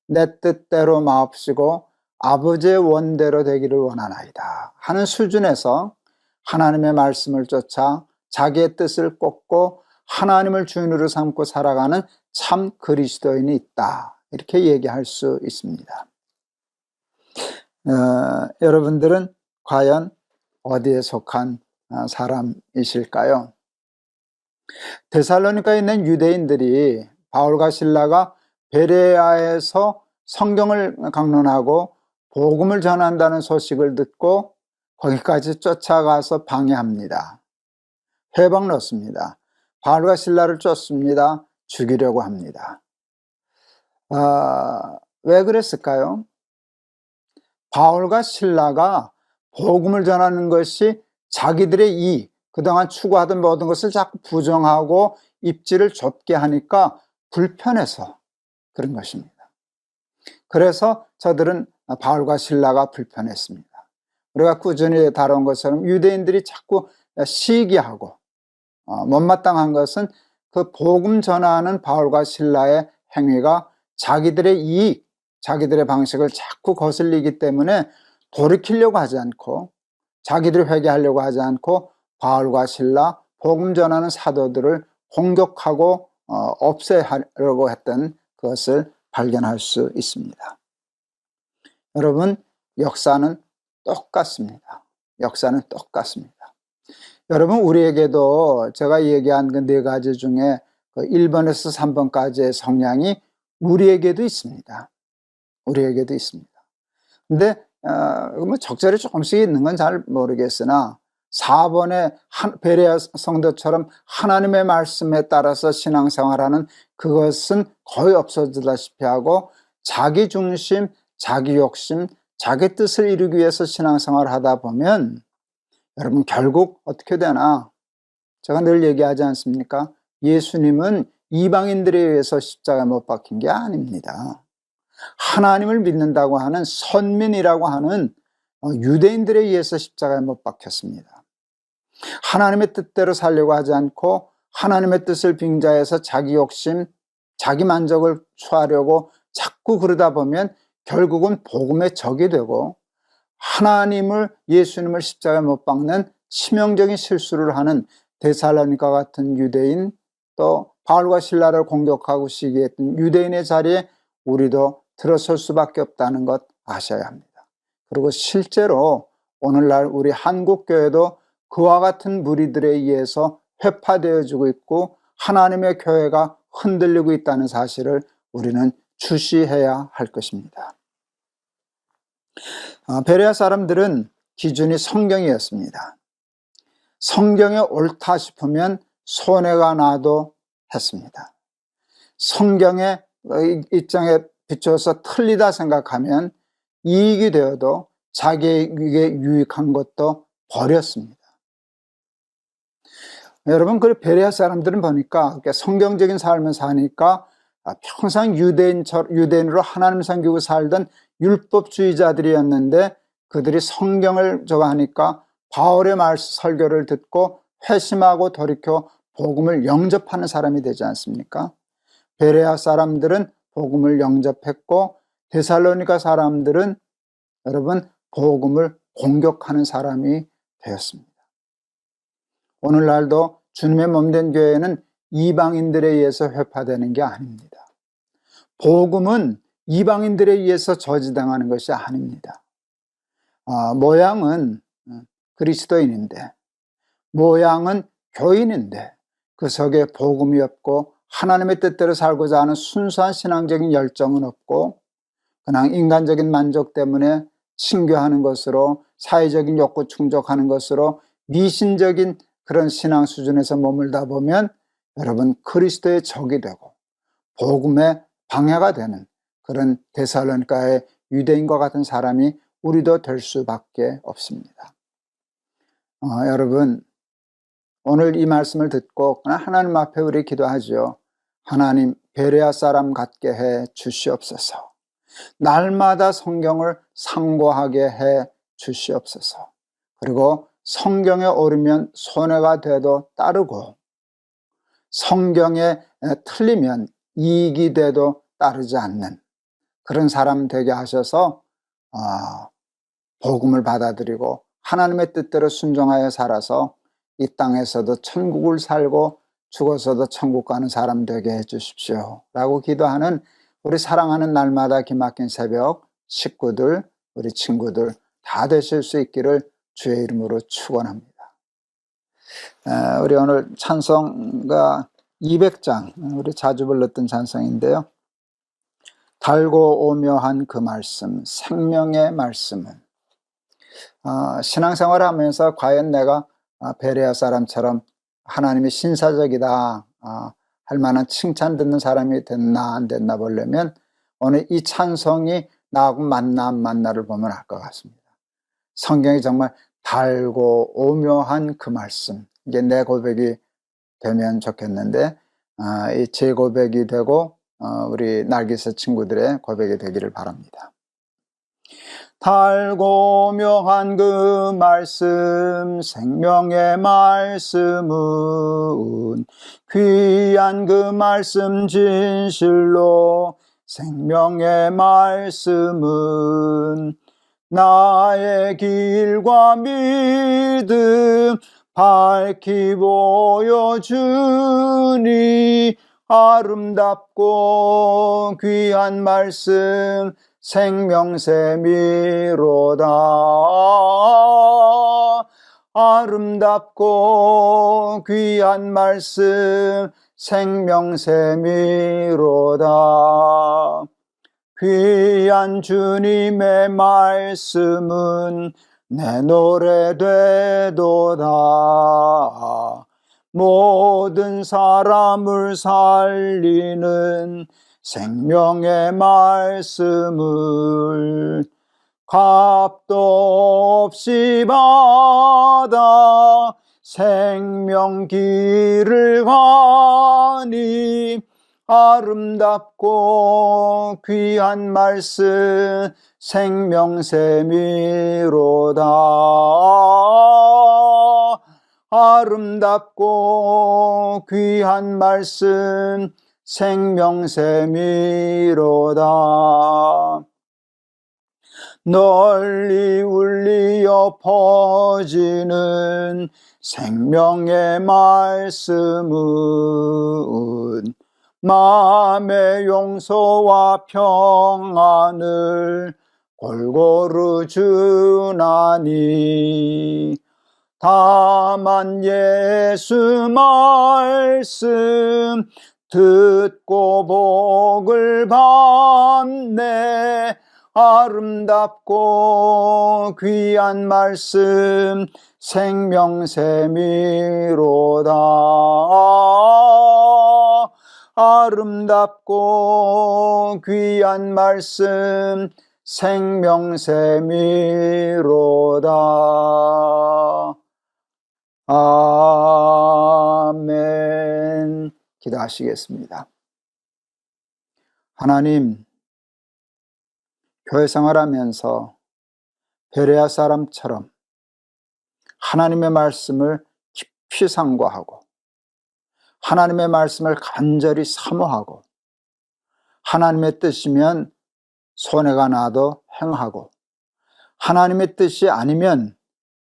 내 뜻대로 마옵시고 아버지의 원대로 되기를 원하나이다 하는 수준에서 하나님의 말씀을 쫓아 자기의 뜻을 꽂고 하나님을 주인으로 삼고 살아가는 참 그리스도인이 있다, 이렇게 얘기할 수 있습니다. 여러분들은 과연 어디에 속한 사람이실까요? 데살로니가에 있는 유대인들이 바울과 실라가 베레아에서 성경을 강론하고 복음을 전한다는 소식을 듣고 거기까지 쫓아가서 방해합니다. 회방 넣습니다. 바울과 실라를 쫓습니다. 죽이려고 합니다. 왜 그랬을까요? 바울과 실라가 복음을 전하는 것이 자기들의 그동안 추구하던 모든 것을 자꾸 부정하고 입지를 좁게 하니까 불편해서 그런 것입니다. 그래서 저들은 바울과 실라가 불편했습니다. 우리가 꾸준히 다룬 것처럼 유대인들이 자꾸 시기하고 못마땅한 것은 그 복음 전하는 바울과 실라의 행위가 자기들의 이익, 자기들의 방식을 자꾸 거슬리기 때문에 돌이키려고 하지 않고 자기들이 회개하려고 하지 않고 바울과 실라, 복음 전하는 사도들을 공격하고 없애려고 했던 그것을 발견할 수 있습니다. 여러분, 역사는 똑같습니다. 역사는 똑같습니다. 여러분, 우리에게도 제가 얘기한 그 네 가지 중에 그 1번에서 3번까지의 성향이 우리에게도 있습니다. 우리에게도 있습니다. 근데 뭐 적절히 조금씩 있는 건 잘 모르겠으나 4번의 베레아 성도처럼 하나님의 말씀에 따라서 신앙생활하는 그것은 거의 없어지다시피 하고 자기 중심, 자기 욕심, 자기 뜻을 이루기 위해서 신앙생활을 하다 보면 여러분 결국 어떻게 되나? 제가 늘 얘기하지 않습니까? 예수님은 이방인들에 의해서 십자가에 못 박힌 게 아닙니다. 하나님을 믿는다고 하는 선민이라고 하는 유대인들에 의해서 십자가에 못 박혔습니다. 하나님의 뜻대로 살려고 하지 않고 하나님의 뜻을 빙자해서 자기 욕심, 자기 만족을 취하려고 자꾸 그러다 보면 결국은 복음의 적이 되고 하나님을, 예수님을 십자가에 못 박는 치명적인 실수를 하는 데살로니가 같은 유대인, 또 바울과 실라를 공격하고 시기했던 유대인의 자리에 우리도 들어설 수밖에 없다는 것 아셔야 합니다. 그리고 실제로 오늘날 우리 한국교회도 그와 같은 무리들에 의해서 회파되어지고 있고 하나님의 교회가 흔들리고 있다는 사실을 우리는 주시해야 할 것입니다. 베레아 사람들은 기준이 성경이었습니다. 성경이 옳다 싶으면 손해가 나도 했습니다. 성경의 입장에 비추어서 틀리다 생각하면 이익이 되어도 자기에게 유익한 것도 버렸습니다. 여러분, 그 베레아 사람들은 보니까 성경적인 삶을 사니까 평생 유대인으로 하나님 섬기고 살던 율법주의자들이었는데 그들이 성경을 저거 하니까 바울의 설교를 듣고 회심하고 돌이켜 복음을 영접하는 사람이 되지 않습니까? 베레아 사람들은 복음을 영접했고 데살로니가 사람들은 여러분 복음을 공격하는 사람이 되었습니다. 오늘날도 주님의 몸된 교회는 이방인들에 의해서 회파되는 게 아닙니다. 복음은 이방인들에 의해서 저지당하는 것이 아닙니다. 모양은 그리스도인인데, 모양은 교인인데 그 속에 복음이 없고 하나님의 뜻대로 살고자 하는 순수한 신앙적인 열정은 없고 그냥 인간적인 만족 때문에 친교하는 것으로 사회적인 욕구 충족하는 것으로 미신적인 그런 신앙 수준에서 머물다 보면 여러분 그리스도의 적이 되고 복음의 방해가 되는 그런 데살로니가의 유대인과 같은 사람이 우리도 될 수밖에 없습니다. 여러분 오늘 이 말씀을 듣고 하나님 앞에 우리 기도하죠. 하나님 베레아 사람 같게 해 주시옵소서. 날마다 성경을 상고하게 해 주시옵소서. 그리고 성경에 오르면 손해가 돼도 따르고 성경에 틀리면 이익이 돼도 따르지 않는 그런 사람 되게 하셔서 복음을 받아들이고 하나님의 뜻대로 순종하여 살아서 이 땅에서도 천국을 살고 죽어서도 천국 가는 사람 되게 해주십시오 라고 기도하는 우리 사랑하는 날마다 기막힌 새벽 식구들, 우리 친구들 다 되실 수 있기를 주의 이름으로 축원합니다. 우리 오늘 찬송가 200장 우리 자주 불렀던 찬송인데요. 달고 오묘한 그 말씀, 생명의 말씀은 신앙생활을 하면서 과연 내가 베레아 사람처럼 하나님이 신사적이다 할 만한 칭찬 듣는 사람이 됐나 안 됐나 보려면 오늘 이 찬송이 나하고 맞나 안 맞나를 보면 알 것 같습니다. 성경이 정말 달고 오묘한 그 말씀, 이게 내 고백이 되면 좋겠는데 제 고백이 되고 우리 날개새 친구들의 고백이 되기를 바랍니다. 달고 오묘한 그 말씀, 생명의 말씀은 귀한 그 말씀 진실로 생명의 말씀은 나의 길과 믿음 밝히 보여주니 아름답고 귀한 말씀 생명샘이로다. 아름답고 귀한 말씀 생명샘이로다. 귀한 주님의 말씀은 내 노래 되도다. 모든 사람을 살리는 생명의 말씀을 값도 없이 받아 생명길을 가니 아름답고 귀한 말씀 생명샘이로다. 아름답고 귀한 말씀 생명샘이로다. 널리 울리어 퍼지는 생명의 말씀은 마음의 용서와 평안을 골고루 주나니 다만 예수 말씀 듣고 복을 받네. 아름답고 귀한 말씀 생명샘이로다. 아름답고 귀한 말씀 생명샘이로다. 아멘. 기도하시겠습니다. 하나님, 교회 생활하면서 베레아 사람처럼 하나님의 말씀을 깊이 상고하고 하나님의 말씀을 간절히 사모하고 하나님의 뜻이면 손해가 나도 행하고 하나님의 뜻이 아니면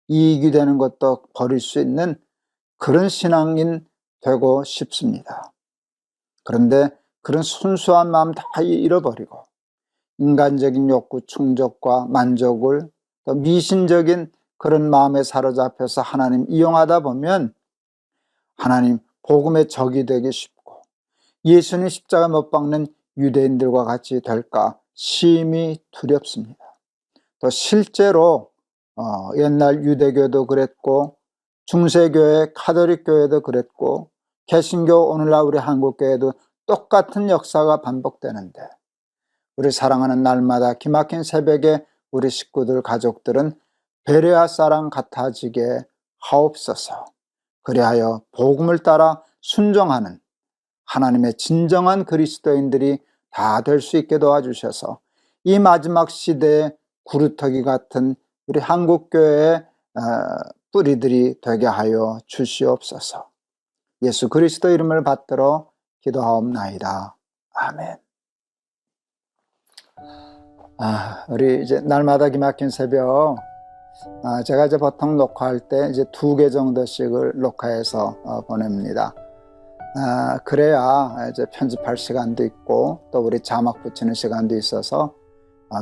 이익이 되는 것도 버릴 수 있는 그런 신앙인 되고 싶습니다. 그런데 그런 순수한 마음 다 잃어버리고 인간적인 욕구, 충족과 만족을 또 미신적인 그런 마음에 사로잡혀서 하나님 이용하다 보면 하나님 복음의 적이 되기 쉽고 예수님 십자가 못 박는 유대인들과 같이 될까 심히 두렵습니다. 또 실제로 옛날 유대교도 그랬고 중세교회 카톨릭교회도 그랬고 개신교 오늘날 우리 한국교회도 똑같은 역사가 반복되는데 우리 사랑하는 날마다 기막힌 새벽에 우리 식구들 가족들은 베레아 사람 같아지게 하옵소서. 그리하여 복음을 따라 순종하는 하나님의 진정한 그리스도인들이 다 될 수 있게 도와주셔서 이 마지막 시대의 구루터기 같은 우리 한국교회의 뿌리들이 되게 하여 주시옵소서. 예수 그리스도 이름을 받들어 기도하옵나이다. 아멘. 우리 이제 날마다 기막힌 새벽, 제가 이제 보통 녹화할 때 이제 2개 정도씩을 녹화해서 보냅니다. 그래야 이제 편집할 시간도 있고 또 우리 자막 붙이는 시간도 있어서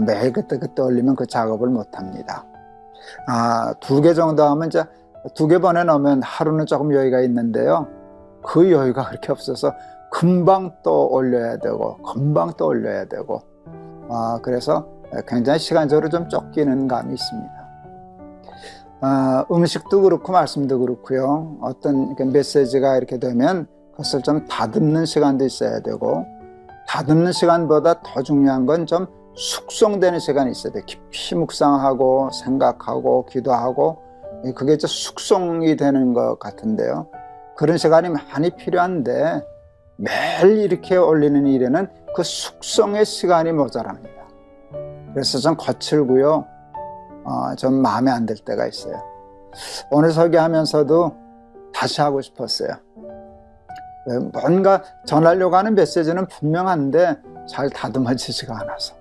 매일 그때 올리면 그 작업을 못 합니다. 2개 정도 하면 이제 2개 보내놓으면 하루는 조금 여유가 있는데요. 그 여유가 그렇게 없어서 금방 또 올려야 되고 금방 또 올려야 되고 그래서 굉장히 시간적으로 좀 쫓기는 감이 있습니다. 음식도 그렇고 말씀도 그렇고요. 어떤 메시지가 이렇게 되면 그것을 좀 다듬는 시간도 있어야 되고 다듬는 시간보다 더 중요한 건 좀 숙성되는 시간이 있어야 돼요. 깊이 묵상하고 생각하고 기도하고 그게 이제 숙성이 되는 것 같은데요. 그런 시간이 많이 필요한데 매일 이렇게 올리는 일에는 그 숙성의 시간이 모자랍니다. 그래서 좀 거칠고요. 좀 마음에 안 들 때가 있어요. 오늘 설교하면서도 다시 하고 싶었어요. 뭔가 전하려고 하는 메시지는 분명한데 잘 다듬어지지가 않아서,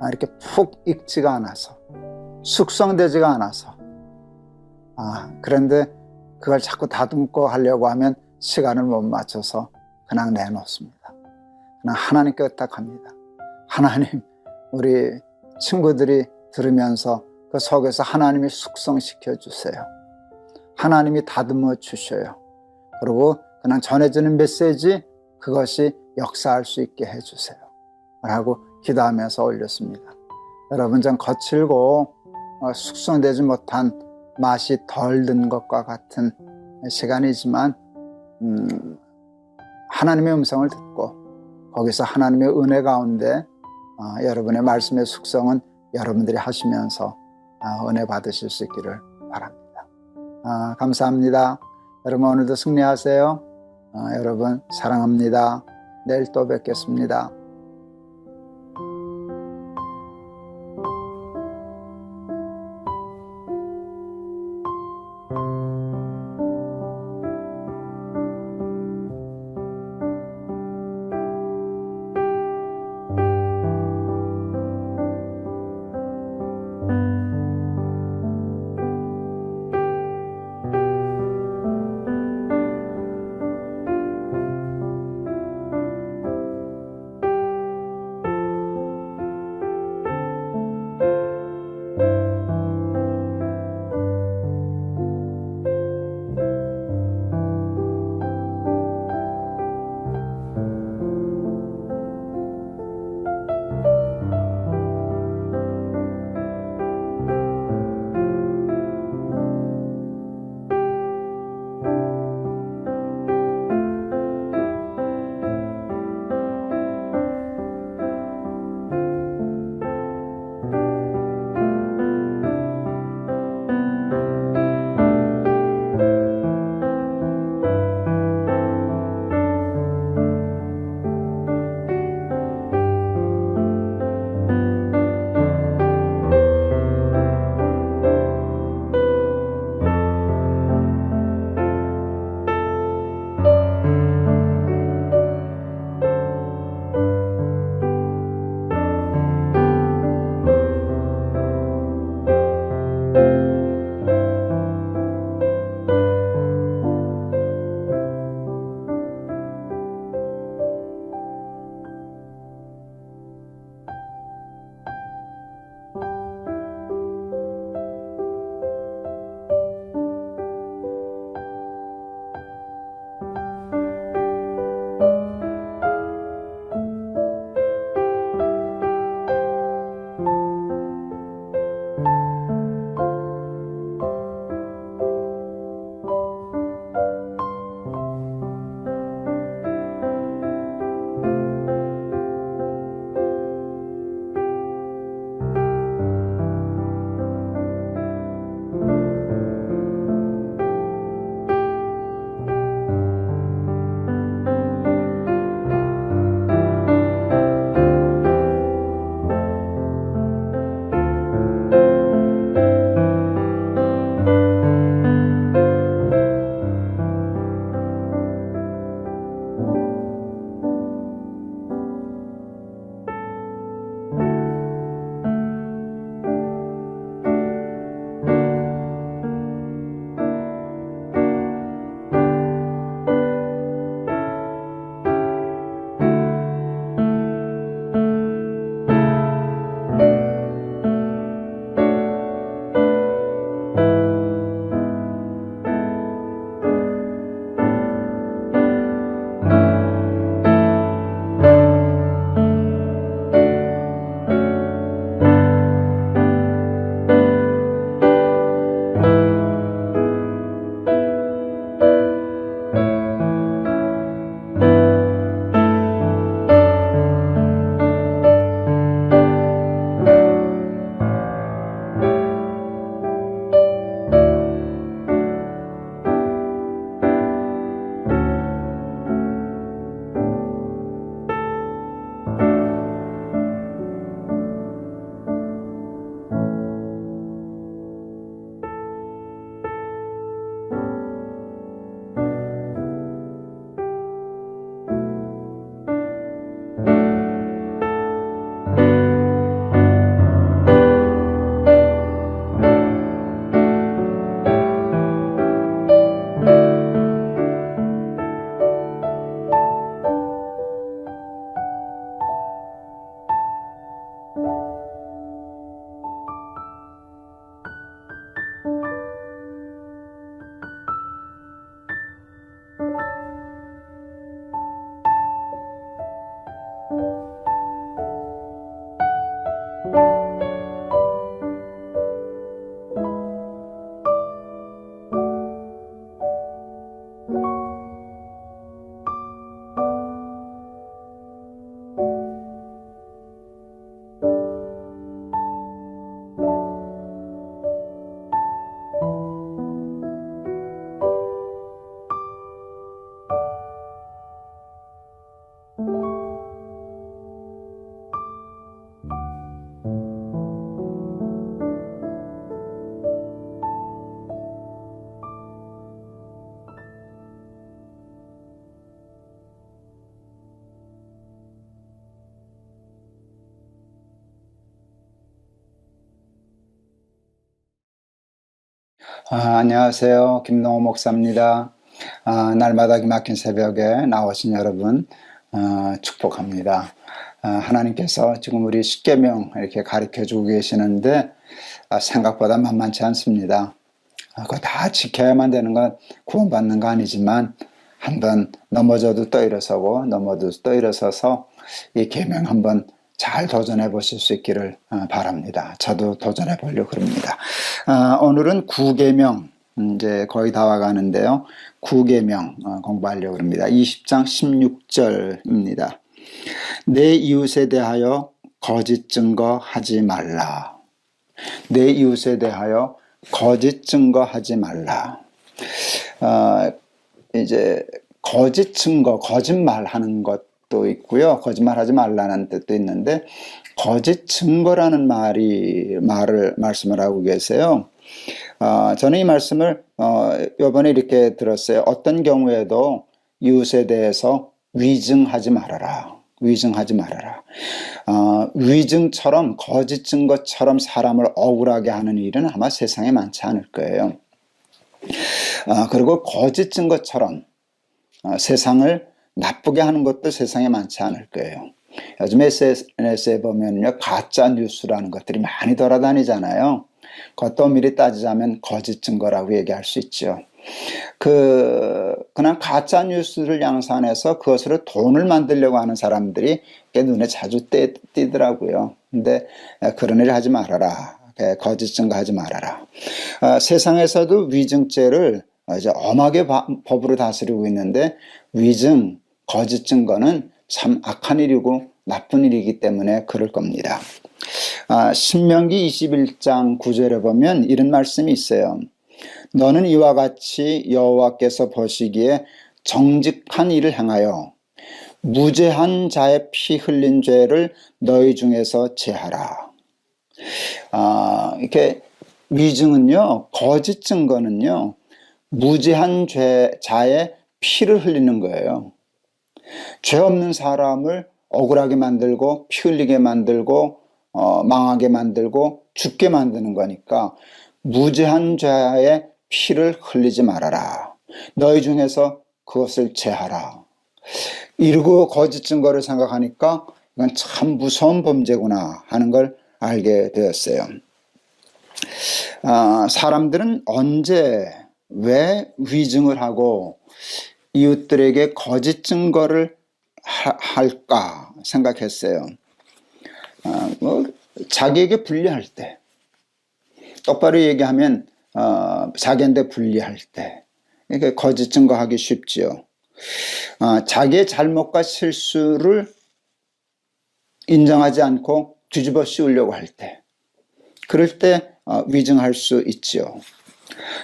이렇게 푹 익지가 않아서, 숙성되지가 않아서, 그런데 그걸 자꾸 다듬고 하려고 하면 시간을 못 맞춰서 그냥 내놓습니다. 그냥 하나님께 의탁합니다. 하나님, 우리 친구들이 들으면서 그 속에서 하나님이 숙성시켜 주세요. 하나님이 다듬어 주셔요. 그리고 그냥 전해지는 메시지, 그것이 역사할 수 있게 해주세요 라고 기도하면서 올렸습니다. 여러분, 좀 거칠고 숙성되지 못한 맛이 덜 든 것과 같은 시간이지만 하나님의 음성을 듣고 거기서 하나님의 은혜 가운데 여러분의 말씀의 숙성은 여러분들이 하시면서 은혜 받으실 수 있기를 바랍니다. 감사합니다. 여러분, 오늘도 승리하세요. 여러분, 사랑합니다. 내일 또 뵙겠습니다. 안녕하세요. 김동호 목사입니다. 날마다 기막힌 새벽에 나오신 여러분 축복합니다. 하나님께서 지금 우리 십계명 이렇게 가르쳐주고 계시는데 생각보다 만만치 않습니다. 그거 다 지켜야만 되는 건 구원받는 거 아니지만 한번 넘어져도 또 일어서고 넘어져도 또 일어서서 이 계명 한번 잘 도전해 보실 수 있기를 바랍니다. 저도 도전해 보려고 합니다. 오늘은 구계명 이제 거의 다 와가는데요. 구계명 공부하려고 합니다. 20장 16절입니다. 내 이웃에 대하여 거짓 증거하지 말라. 내 이웃에 대하여 거짓 증거하지 말라. 이제 거짓 증거, 거짓말하는 것도 있고요. 거짓말하지 말라는 뜻도 있는데 거짓 증거라는 말씀을 하고 계세요. 저는 이 말씀을 이번에 이렇게 들었어요. 어떤 경우에도 이웃에 대해서 위증하지 말아라. 위증하지 말아라. 위증처럼 거짓 증거처럼 사람을 억울하게 하는 일은 아마 세상에 많지 않을 거예요. 그리고 거짓 증거처럼 세상을 나쁘게 하는 것도 세상에 많지 않을 거예요. 요즘 SNS에 보면요, 가짜 뉴스라는 것들이 많이 돌아다니잖아요. 그것도 엄밀히 따지자면 거짓 증거라고 얘기할 수 있죠. 그냥 가짜 뉴스를 양산해서 그것으로 돈을 만들려고 하는 사람들이 눈에 자주 띄더라고요. 근데 그런 일 하지 말아라. 거짓 증거하지 말아라. 세상에서도 위증죄를 이제 엄하게 법으로 다스리고 있는데 위증, 거짓 증거는 참 악한 일이고 나쁜 일이기 때문에 그럴 겁니다. 신명기 21장 9절에 보면 이런 말씀이 있어요. 너는 이와 같이 여호와께서 보시기에 정직한 일을 행하여 무죄한 자의 피 흘린 죄를 너희 중에서 제하라. 이렇게 위증은요, 거짓 증거는요, 무죄한 자의 피를 흘리는 거예요. 죄 없는 사람을 억울하게 만들고 피 흘리게 만들고 망하게 만들고 죽게 만드는 거니까 무죄한 자의 피를 흘리지 말아라. 너희 중에서 그것을 제하라. 이러고 거짓 증거를 생각하니까 이건 참 무서운 범죄구나 하는 걸 알게 되었어요. 사람들은 언제 왜 위증을 하고 이웃들에게 거짓 증거를 할까 생각했어요. 자기에게 불리할 때, 똑바로 얘기하면 자기한테 불리할 때, 이게 거짓 증거하기 쉽지요. 자기의 잘못과 실수를 인정하지 않고 뒤집어 씌우려고 할 때, 그럴 때 위증할 수 있지요.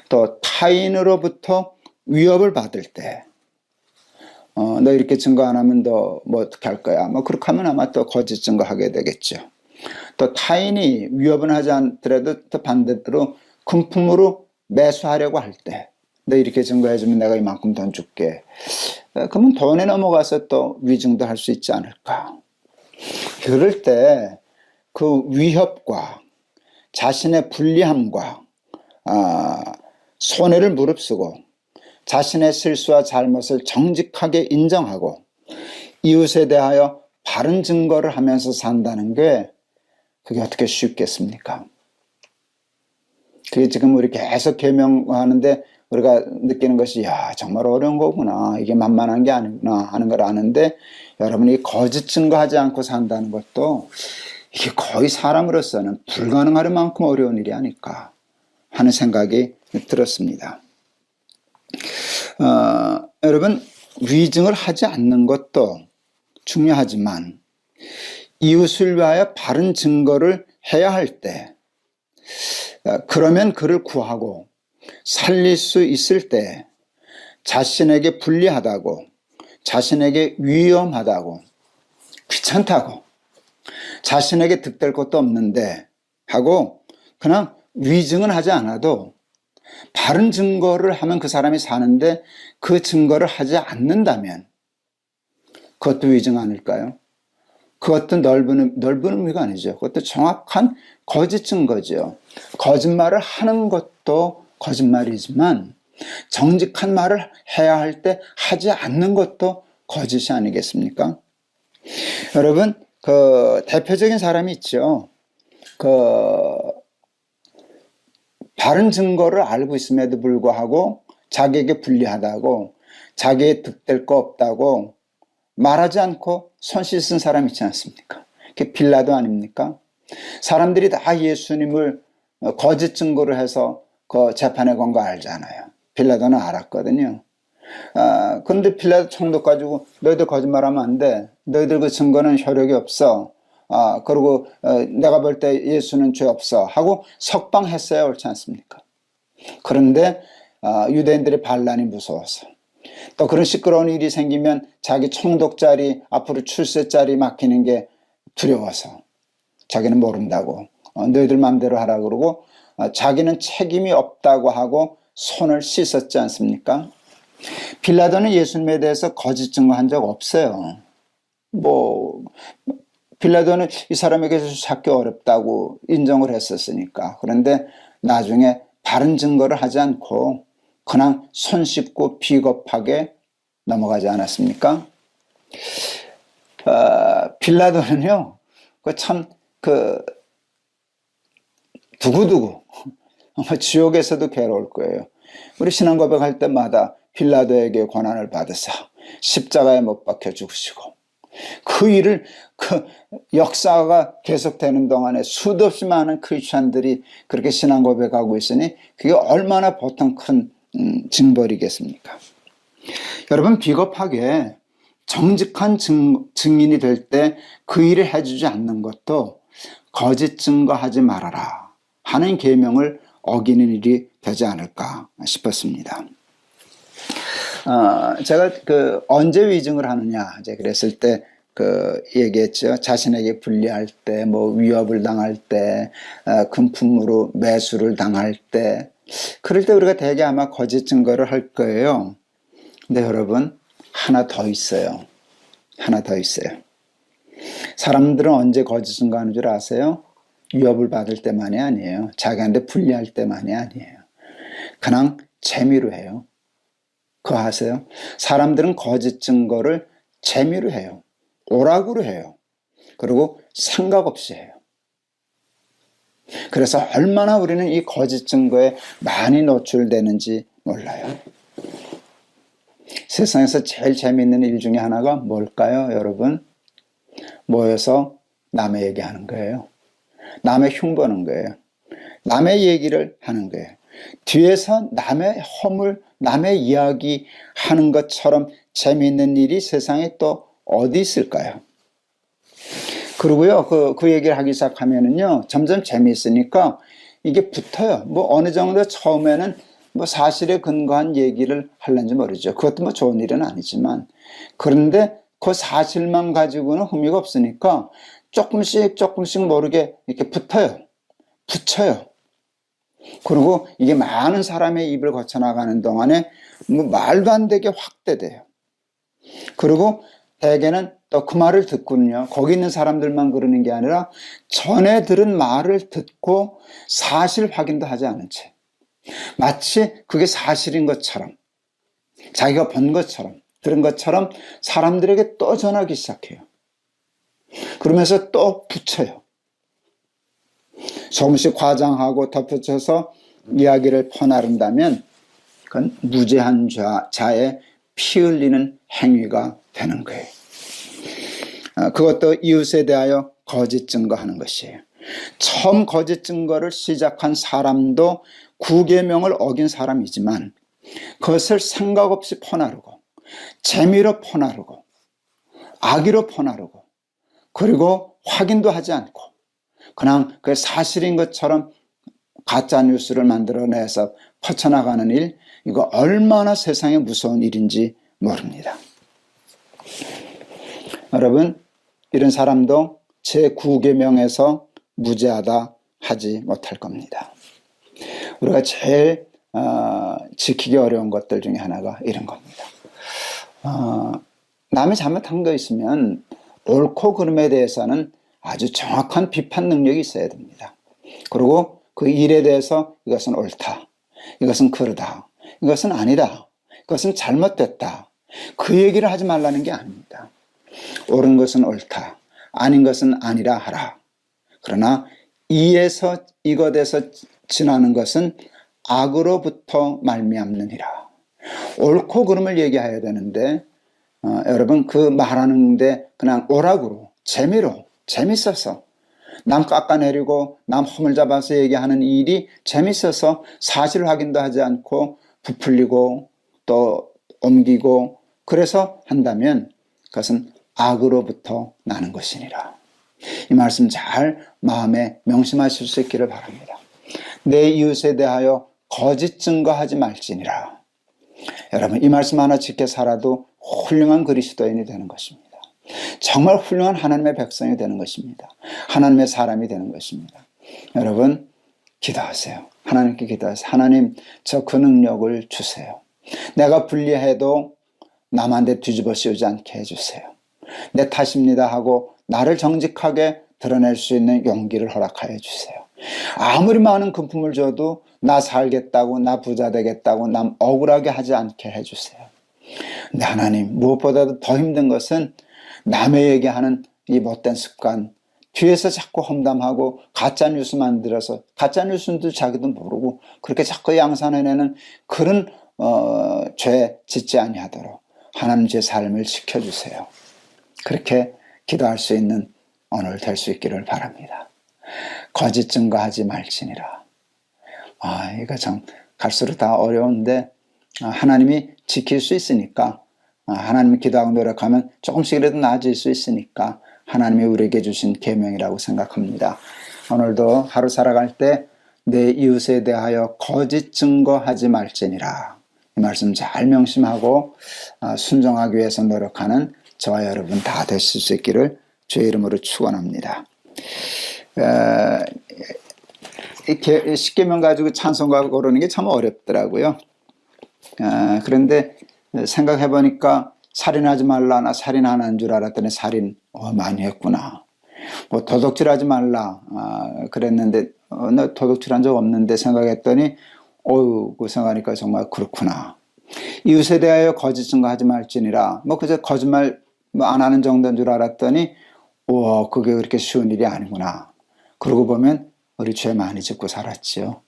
또 타인으로부터 위협을 받을 때, 너 이렇게 증거 안 하면 너 뭐 어떻게 할 거야? 뭐 그렇게 하면 아마 또 거짓 증거하게 되겠죠. 또 타인이 위협은 하지 않더라도 또 반대로 금품으로 매수하려고 할 때, 너 이렇게 증거해주면 내가 이만큼 돈 줄게. 그러면 돈에 넘어가서 또 위증도 할 수 있지 않을까? 그럴 때 그 위협과 자신의 불리함과 손해를 무릅쓰고 자신의 실수와 잘못을 정직하게 인정하고 이웃에 대하여 바른 증거를 하면서 산다는 게 그게 어떻게 쉽겠습니까? 그게 지금 우리 계속 계명하는데 우리가 느끼는 것이 정말 어려운 거구나, 이게 만만한 게 아니구나 하는 걸 아는데, 여러분이 거짓 증거하지 않고 산다는 것도 이게 거의 사람으로서는 불가능할 만큼 어려운 일이 아닐까 하는 생각이 들었습니다. 여러분, 위증을 하지 않는 것도 중요하지만 이웃을 위하여 바른 증거를 해야 할 때, 그러면 그를 구하고 살릴 수 있을 때 자신에게 불리하다고, 자신에게 위험하다고, 귀찮다고, 자신에게 득될 것도 없는데 하고 그냥 위증은 하지 않아도 바른 증거를 하면 그 사람이 사는데 그 증거를 하지 않는다면 그것도 위증 아닐까요? 그것도 넓은 의미가 아니죠. 그것도 정확한 거짓 증거죠. 거짓말을 하는 것도 거짓말이지만 정직한 말을 해야 할 때 하지 않는 것도 거짓이 아니겠습니까? 여러분, 대표적인 사람이 있죠. 바른 증거를 알고 있음에도 불구하고 자기에게 불리하다고, 자기에 득될 거 없다고 말하지 않고 손 씻은 사람 있지 않습니까? 그게 빌라도 아닙니까? 사람들이 다 예수님을 거짓 증거를 해서 그 재판에 건 거 알잖아요. 빌라도는 알았거든요. 그런데 빌라도 총독 가지고 너희들 거짓말하면 안 돼. 너희들 그 증거는 효력이 없어. 그리고 내가 볼 때 예수는 죄 없어 하고 석방했어야 옳지 않습니까? 그런데 유대인들의 반란이 무서워서, 또 그런 시끄러운 일이 생기면 자기 총독 자리, 앞으로 출세 자리 맡기는 게 두려워서 자기는 모른다고 너희들 마음대로 하라 그러고 자기는 책임이 없다고 하고 손을 씻었지 않습니까? 빌라도는 예수님에 대해서 거짓 증거한 적 없어요. 빌라도는 이 사람에게서 찾기 어렵다고 인정을 했었으니까. 그런데 나중에 바른 증거를 하지 않고 그냥 손 씻고 비겁하게 넘어가지 않았습니까? 빌라도는요, 두고두고 지옥에서도 괴로울 거예요. 우리 신앙 고백할 때마다 빌라도에게 고난을 받으사 십자가에 못 박혀 죽으시고, 그 일을 역사가 계속되는 동안에 수도 없이 많은 크리스찬들이 그렇게 신앙 고백하고 있으니 그게 얼마나 보통 큰 징벌이겠습니까? 여러분, 비겁하게 정직한 증인이 될 때 그 일을 해주지 않는 것도 거짓 증거하지 말아라 하는 계명을 어기는 일이 되지 않을까 싶었습니다. 제가 언제 위증을 하느냐 이제 그랬을 때 얘기했죠. 자신에게 불리할 때, 위협을 당할 때, 금품으로 매수를 당할 때, 그럴 때 우리가 대개 아마 거짓 증거를 할 거예요. 근데 여러분, 하나 더 있어요. 하나 더 있어요. 사람들은 언제 거짓 증거하는 줄 아세요? 위협을 받을 때만이 아니에요. 자기한테 불리할 때만이 아니에요. 그냥 재미로 해요. 그거 아세요? 사람들은 거짓 증거를 재미로 해요. 오락으로 해요. 그리고 생각 없이 해요. 그래서 얼마나 우리는 이 거짓 증거에 많이 노출되는지 몰라요. 세상에서 제일 재미있는 일 중에 하나가 뭘까요, 여러분? 모여서 남의 얘기하는 거예요. 남의 흉보는 거예요. 남의 얘기를 하는 거예요. 뒤에서 남의 허물, 남의 이야기 하는 것처럼 재미있는 일이 세상에 또 어디 있을까요? 그리고요, 그 얘기를 하기 시작하면은요, 점점 재미있으니까 이게 붙어요. 어느 정도 처음에는 사실에 근거한 얘기를 하려는지 모르죠. 그것도 좋은 일은 아니지만. 그런데 그 사실만 가지고는 흥미가 없으니까 조금씩 모르게 이렇게 붙여요. 그리고 이게 많은 사람의 입을 거쳐나가는 동안에 말도 안 되게 확대돼요. 그리고 대개는 또 그 말을 듣고는요, 거기 있는 사람들만 그러는 게 아니라 전에 들은 말을 듣고 사실 확인도 하지 않은 채 마치 그게 사실인 것처럼, 자기가 본 것처럼, 들은 것처럼 사람들에게 또 전하기 시작해요. 그러면서 또 붙여요. 조금씩 과장하고 덧붙여서 이야기를 퍼나른다면 그건 무죄한 자의 피 흘리는 행위가 되는 거예요. 그것도 이웃에 대하여 거짓 증거하는 것이에요. 처음 거짓 증거를 시작한 사람도 구계명을 어긴 사람이지만 그것을 생각 없이 퍼나르고 재미로 퍼나르고 악의로 퍼나르고 그리고 확인도 하지 않고 그냥 그 사실인 것처럼 가짜 뉴스를 만들어내서 퍼쳐나가는 일, 이거 얼마나 세상에 무서운 일인지 모릅니다. 여러분, 이런 사람도 제9계명에서 무죄하다 하지 못할 겁니다. 우리가 제일 지키기 어려운 것들 중에 하나가 이런 겁니다. 남이 잘못한 거 있으면 옳고 그름에 대해서는 아주 정확한 비판 능력이 있어야 됩니다. 그리고 그 일에 대해서 이것은 옳다, 이것은 그러다. 이것은 아니다. 이것은 잘못됐다. 그 얘기를 하지 말라는 게 아닙니다. 옳은 것은 옳다. 아닌 것은 아니라 하라. 그러나 이것에서 지나는 것은 악으로부터 말미암느니라. 옳고 그름을 얘기해야 되는데 여러분 그 말하는데 그냥 오락으로 재미로 재밌어서 남 깎아내리고 남 허물 잡아서 얘기하는 일이 재밌어서 사실 확인도 하지 않고 부풀리고 또 옮기고 그래서 한다면 그것은 악으로부터 나는 것이니라. 이 말씀 잘 마음에 명심하실 수 있기를 바랍니다. 내 이웃에 대하여 거짓 증거하지 말지니라. 여러분 이 말씀 하나 지켜 살아도 훌륭한 그리스도인이 되는 것입니다. 정말 훌륭한 하나님의 백성이 되는 것입니다. 하나님의 사람이 되는 것입니다. 여러분 기도하세요. 하나님께 기도하세요. 하나님 저 그 능력을 주세요. 내가 불리해도 남한테 뒤집어 씌우지 않게 해주세요. 내 탓입니다 하고 나를 정직하게 드러낼 수 있는 용기를 허락하여 주세요. 아무리 많은 금품을 줘도 나 살겠다고 나 부자 되겠다고 남 억울하게 하지 않게 해주세요. 근데 하나님 무엇보다도 더 힘든 것은 남의 얘기하는 이 못된 습관, 뒤에서 자꾸 험담하고 가짜뉴스 만들어서 가짜뉴스도 자기도 모르고 그렇게 자꾸 양산해내는 그런 죄 짓지 아니하도록 하나님 제 삶을 지켜주세요. 그렇게 기도할 수 있는 오늘 될 수 있기를 바랍니다. 거짓 증거하지 말지니라. 이거 참 갈수록 다 어려운데 하나님이 지킬 수 있으니까 하나님이 기도하고 노력하면 조금씩이라도 나아질 수 있으니까 하나님이 우리에게 주신 계명이라고 생각합니다. 오늘도 하루 살아갈 때 내 이웃에 대하여 거짓 증거하지 말지니라. 이 말씀 잘 명심하고 순종하기 위해서 노력하는 저와 여러분 다 되실 수 있기를 주의 이름으로 축원합니다. 이렇게 십계명 가지고 찬송가 고르는 게 참 어렵더라고요. 그런데 생각해 보니까 살인하지 말라. 나 살인 안 한 줄 알았더니 살인 많이 했구나. 뭐 도둑질하지 말라 그랬는데 나 도둑질한 적 없는데 생각했더니 그 생각하니까 정말 그렇구나. 이웃에 대하여 거짓 증거하지 말지니라. 뭐 그저 거짓말 안 하는 정도인 줄 알았더니 그게 그렇게 쉬운 일이 아니구나. 그러고 보면 우리 죄 많이 짓고 살았지요.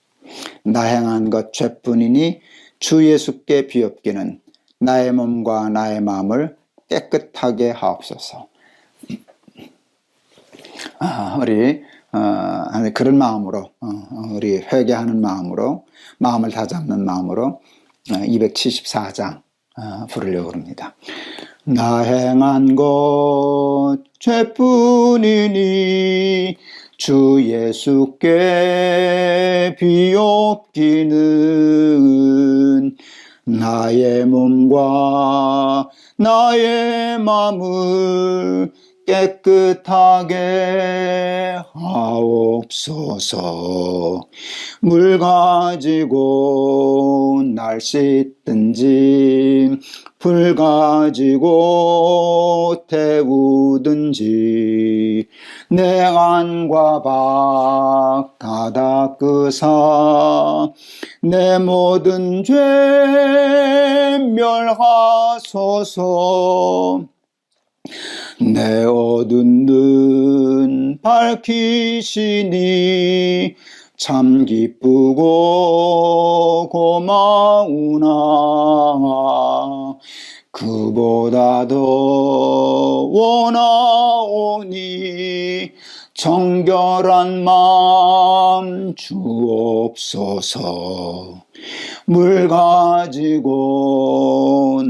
나 행한 것 죄뿐이니 주 예수께 비옵기는 나의 몸과 나의 마음을 깨끗하게 하옵소서. 우리 그런 마음으로 우리 회개하는 마음으로 마음을 다잡는 마음으로 274장 부르려고 합니다. 나 행한 것 죄뿐이니 주 예수께 비옵기는 나의 몸과 나의 마음을 깨끗하게 하옵소서. 물 가지고 날 씻든지 불 가지고 태우든지 내 안과 밖 다 닦으사 내 모든 죄 멸하소서. 내 어두운 눈 밝히시니 참 기쁘고 고마우나 그보다 더 원하오니 정결한 마음 주옵소서. 물 가지고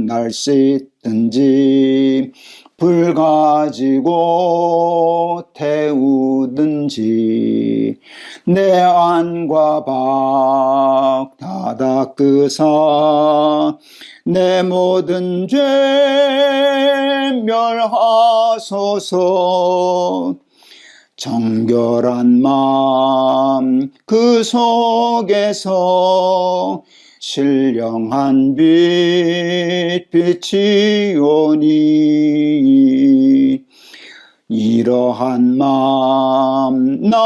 날 씻든지 불 가지고 태우든지 내 안과 밖 다 닦으사 내 모든 죄 멸하소서. 정결한 마음 그 속에서 신령한 빛 비치오니 이러한 마음 나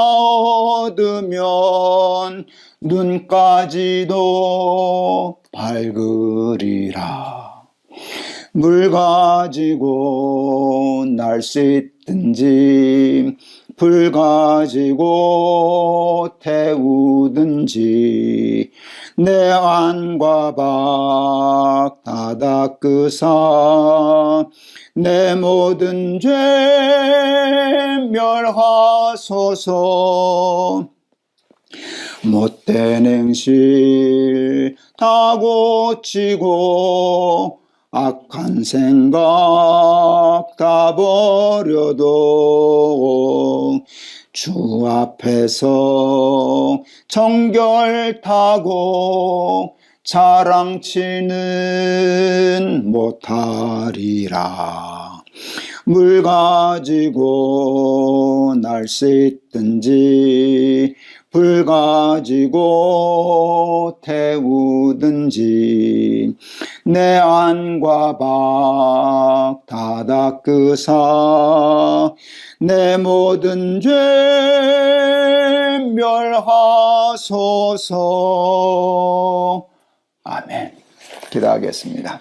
얻으면 눈까지도 밝으리라. 물 가지고 날 씻든지 불 가지고 태우든지 내 안과 밖 다 닦으사 내 모든 죄 멸하소서. 못된 행실 다 고치고 악한 생각 다 버려도 주 앞에서 정결타고 자랑치는 못하리라. 물 가지고 날 씻든지 불 가지고 태우든지 내 안과 밖 다 닦으사 내 모든 죄 멸하소서. 아멘. 기도하겠습니다.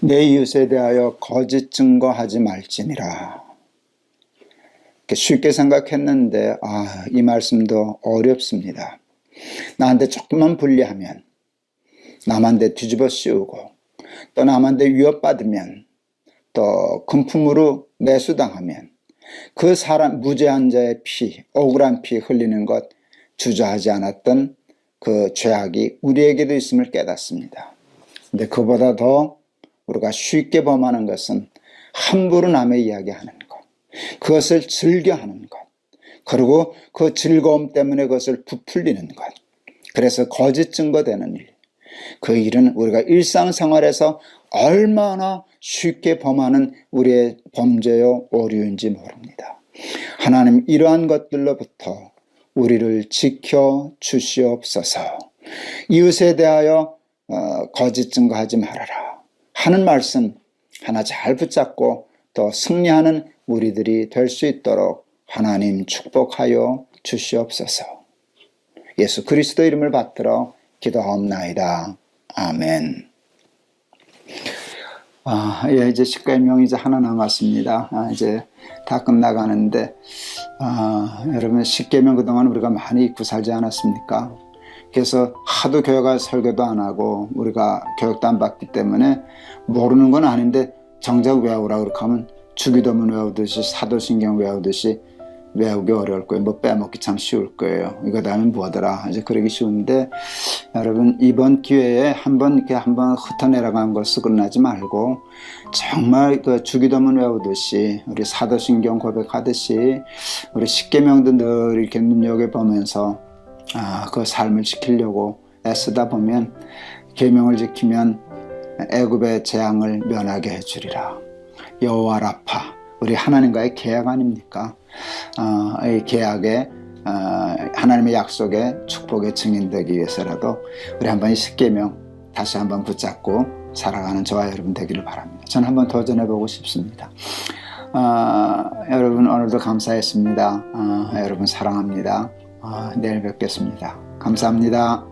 내 이웃에 대하여 거짓 증거하지 말지니라. 쉽게 생각했는데 이 말씀도 어렵습니다. 나한테 조금만 불리하면, 남한테 뒤집어 씌우고, 또 남한테 위협받으면, 또 금품으로 매수당하면 그 사람 무죄한 자의 피, 억울한 피 흘리는 것 주저하지 않았던 그 죄악이 우리에게도 있음을 깨닫습니다. 근데 그보다 더 우리가 쉽게 범하는 것은 함부로 남의 이야기하는 것, 그것을 즐겨하는 것, 그리고 그 즐거움 때문에 그것을 부풀리는 것, 그래서 거짓 증거되는 일, 그 일은 우리가 일상생활에서 얼마나 쉽게 범하는 우리의 범죄요 오류인지 모릅니다. 하나님, 이러한 것들로부터 우리를 지켜 주시옵소서. 이웃에 대하여 거짓 증거하지 말아라 하는 말씀 하나 잘 붙잡고 또 승리하는 우리들이 될 수 있도록 하나님 축복하여 주시옵소서. 예수 그리스도 이름을 받들어 기도하옵나이다. 아멘. 이제 십계명 이제 하나 남았습니다. 이제 다 끝나가는데, 여러분 십계명 그동안 우리가 많이 잊고 살지 않았습니까? 그래서 하도 교회가 설교도 안 하고 우리가 교육도 안 받기 때문에 모르는 건 아닌데 정작 외우라 그렇게 하면 주기도문 외우듯이 사도신경 외우듯이 외우기 어려울 거예요. 뭐 빼먹기 참 쉬울 거예요. 이거 다음에 뭐하더라 이제 그러기 쉬운데, 여러분 이번 기회에 한번 흩어내려간 걸 쓰고 끝나지 말고 정말 그 주기도문 외우듯이 우리 사도신경 고백하듯이 우리 십계명도 늘 이렇게 눈여겨보면서 그 삶을 지키려고 애쓰다 보면 계명을 지키면 애굽의 재앙을 면하게 해주리라. 여호와 라파, 우리 하나님과의 계약 아닙니까? 이 계약에 하나님의 약속의 축복의 증인되기 위해서라도 우리 한번 이 십계명 다시 한번 붙잡고 살아가는 저와 여러분 되기를 바랍니다. 저는 한번 도전해보고 싶습니다. 여러분 오늘도 감사했습니다. 여러분 사랑합니다. 내일 뵙겠습니다. 감사합니다.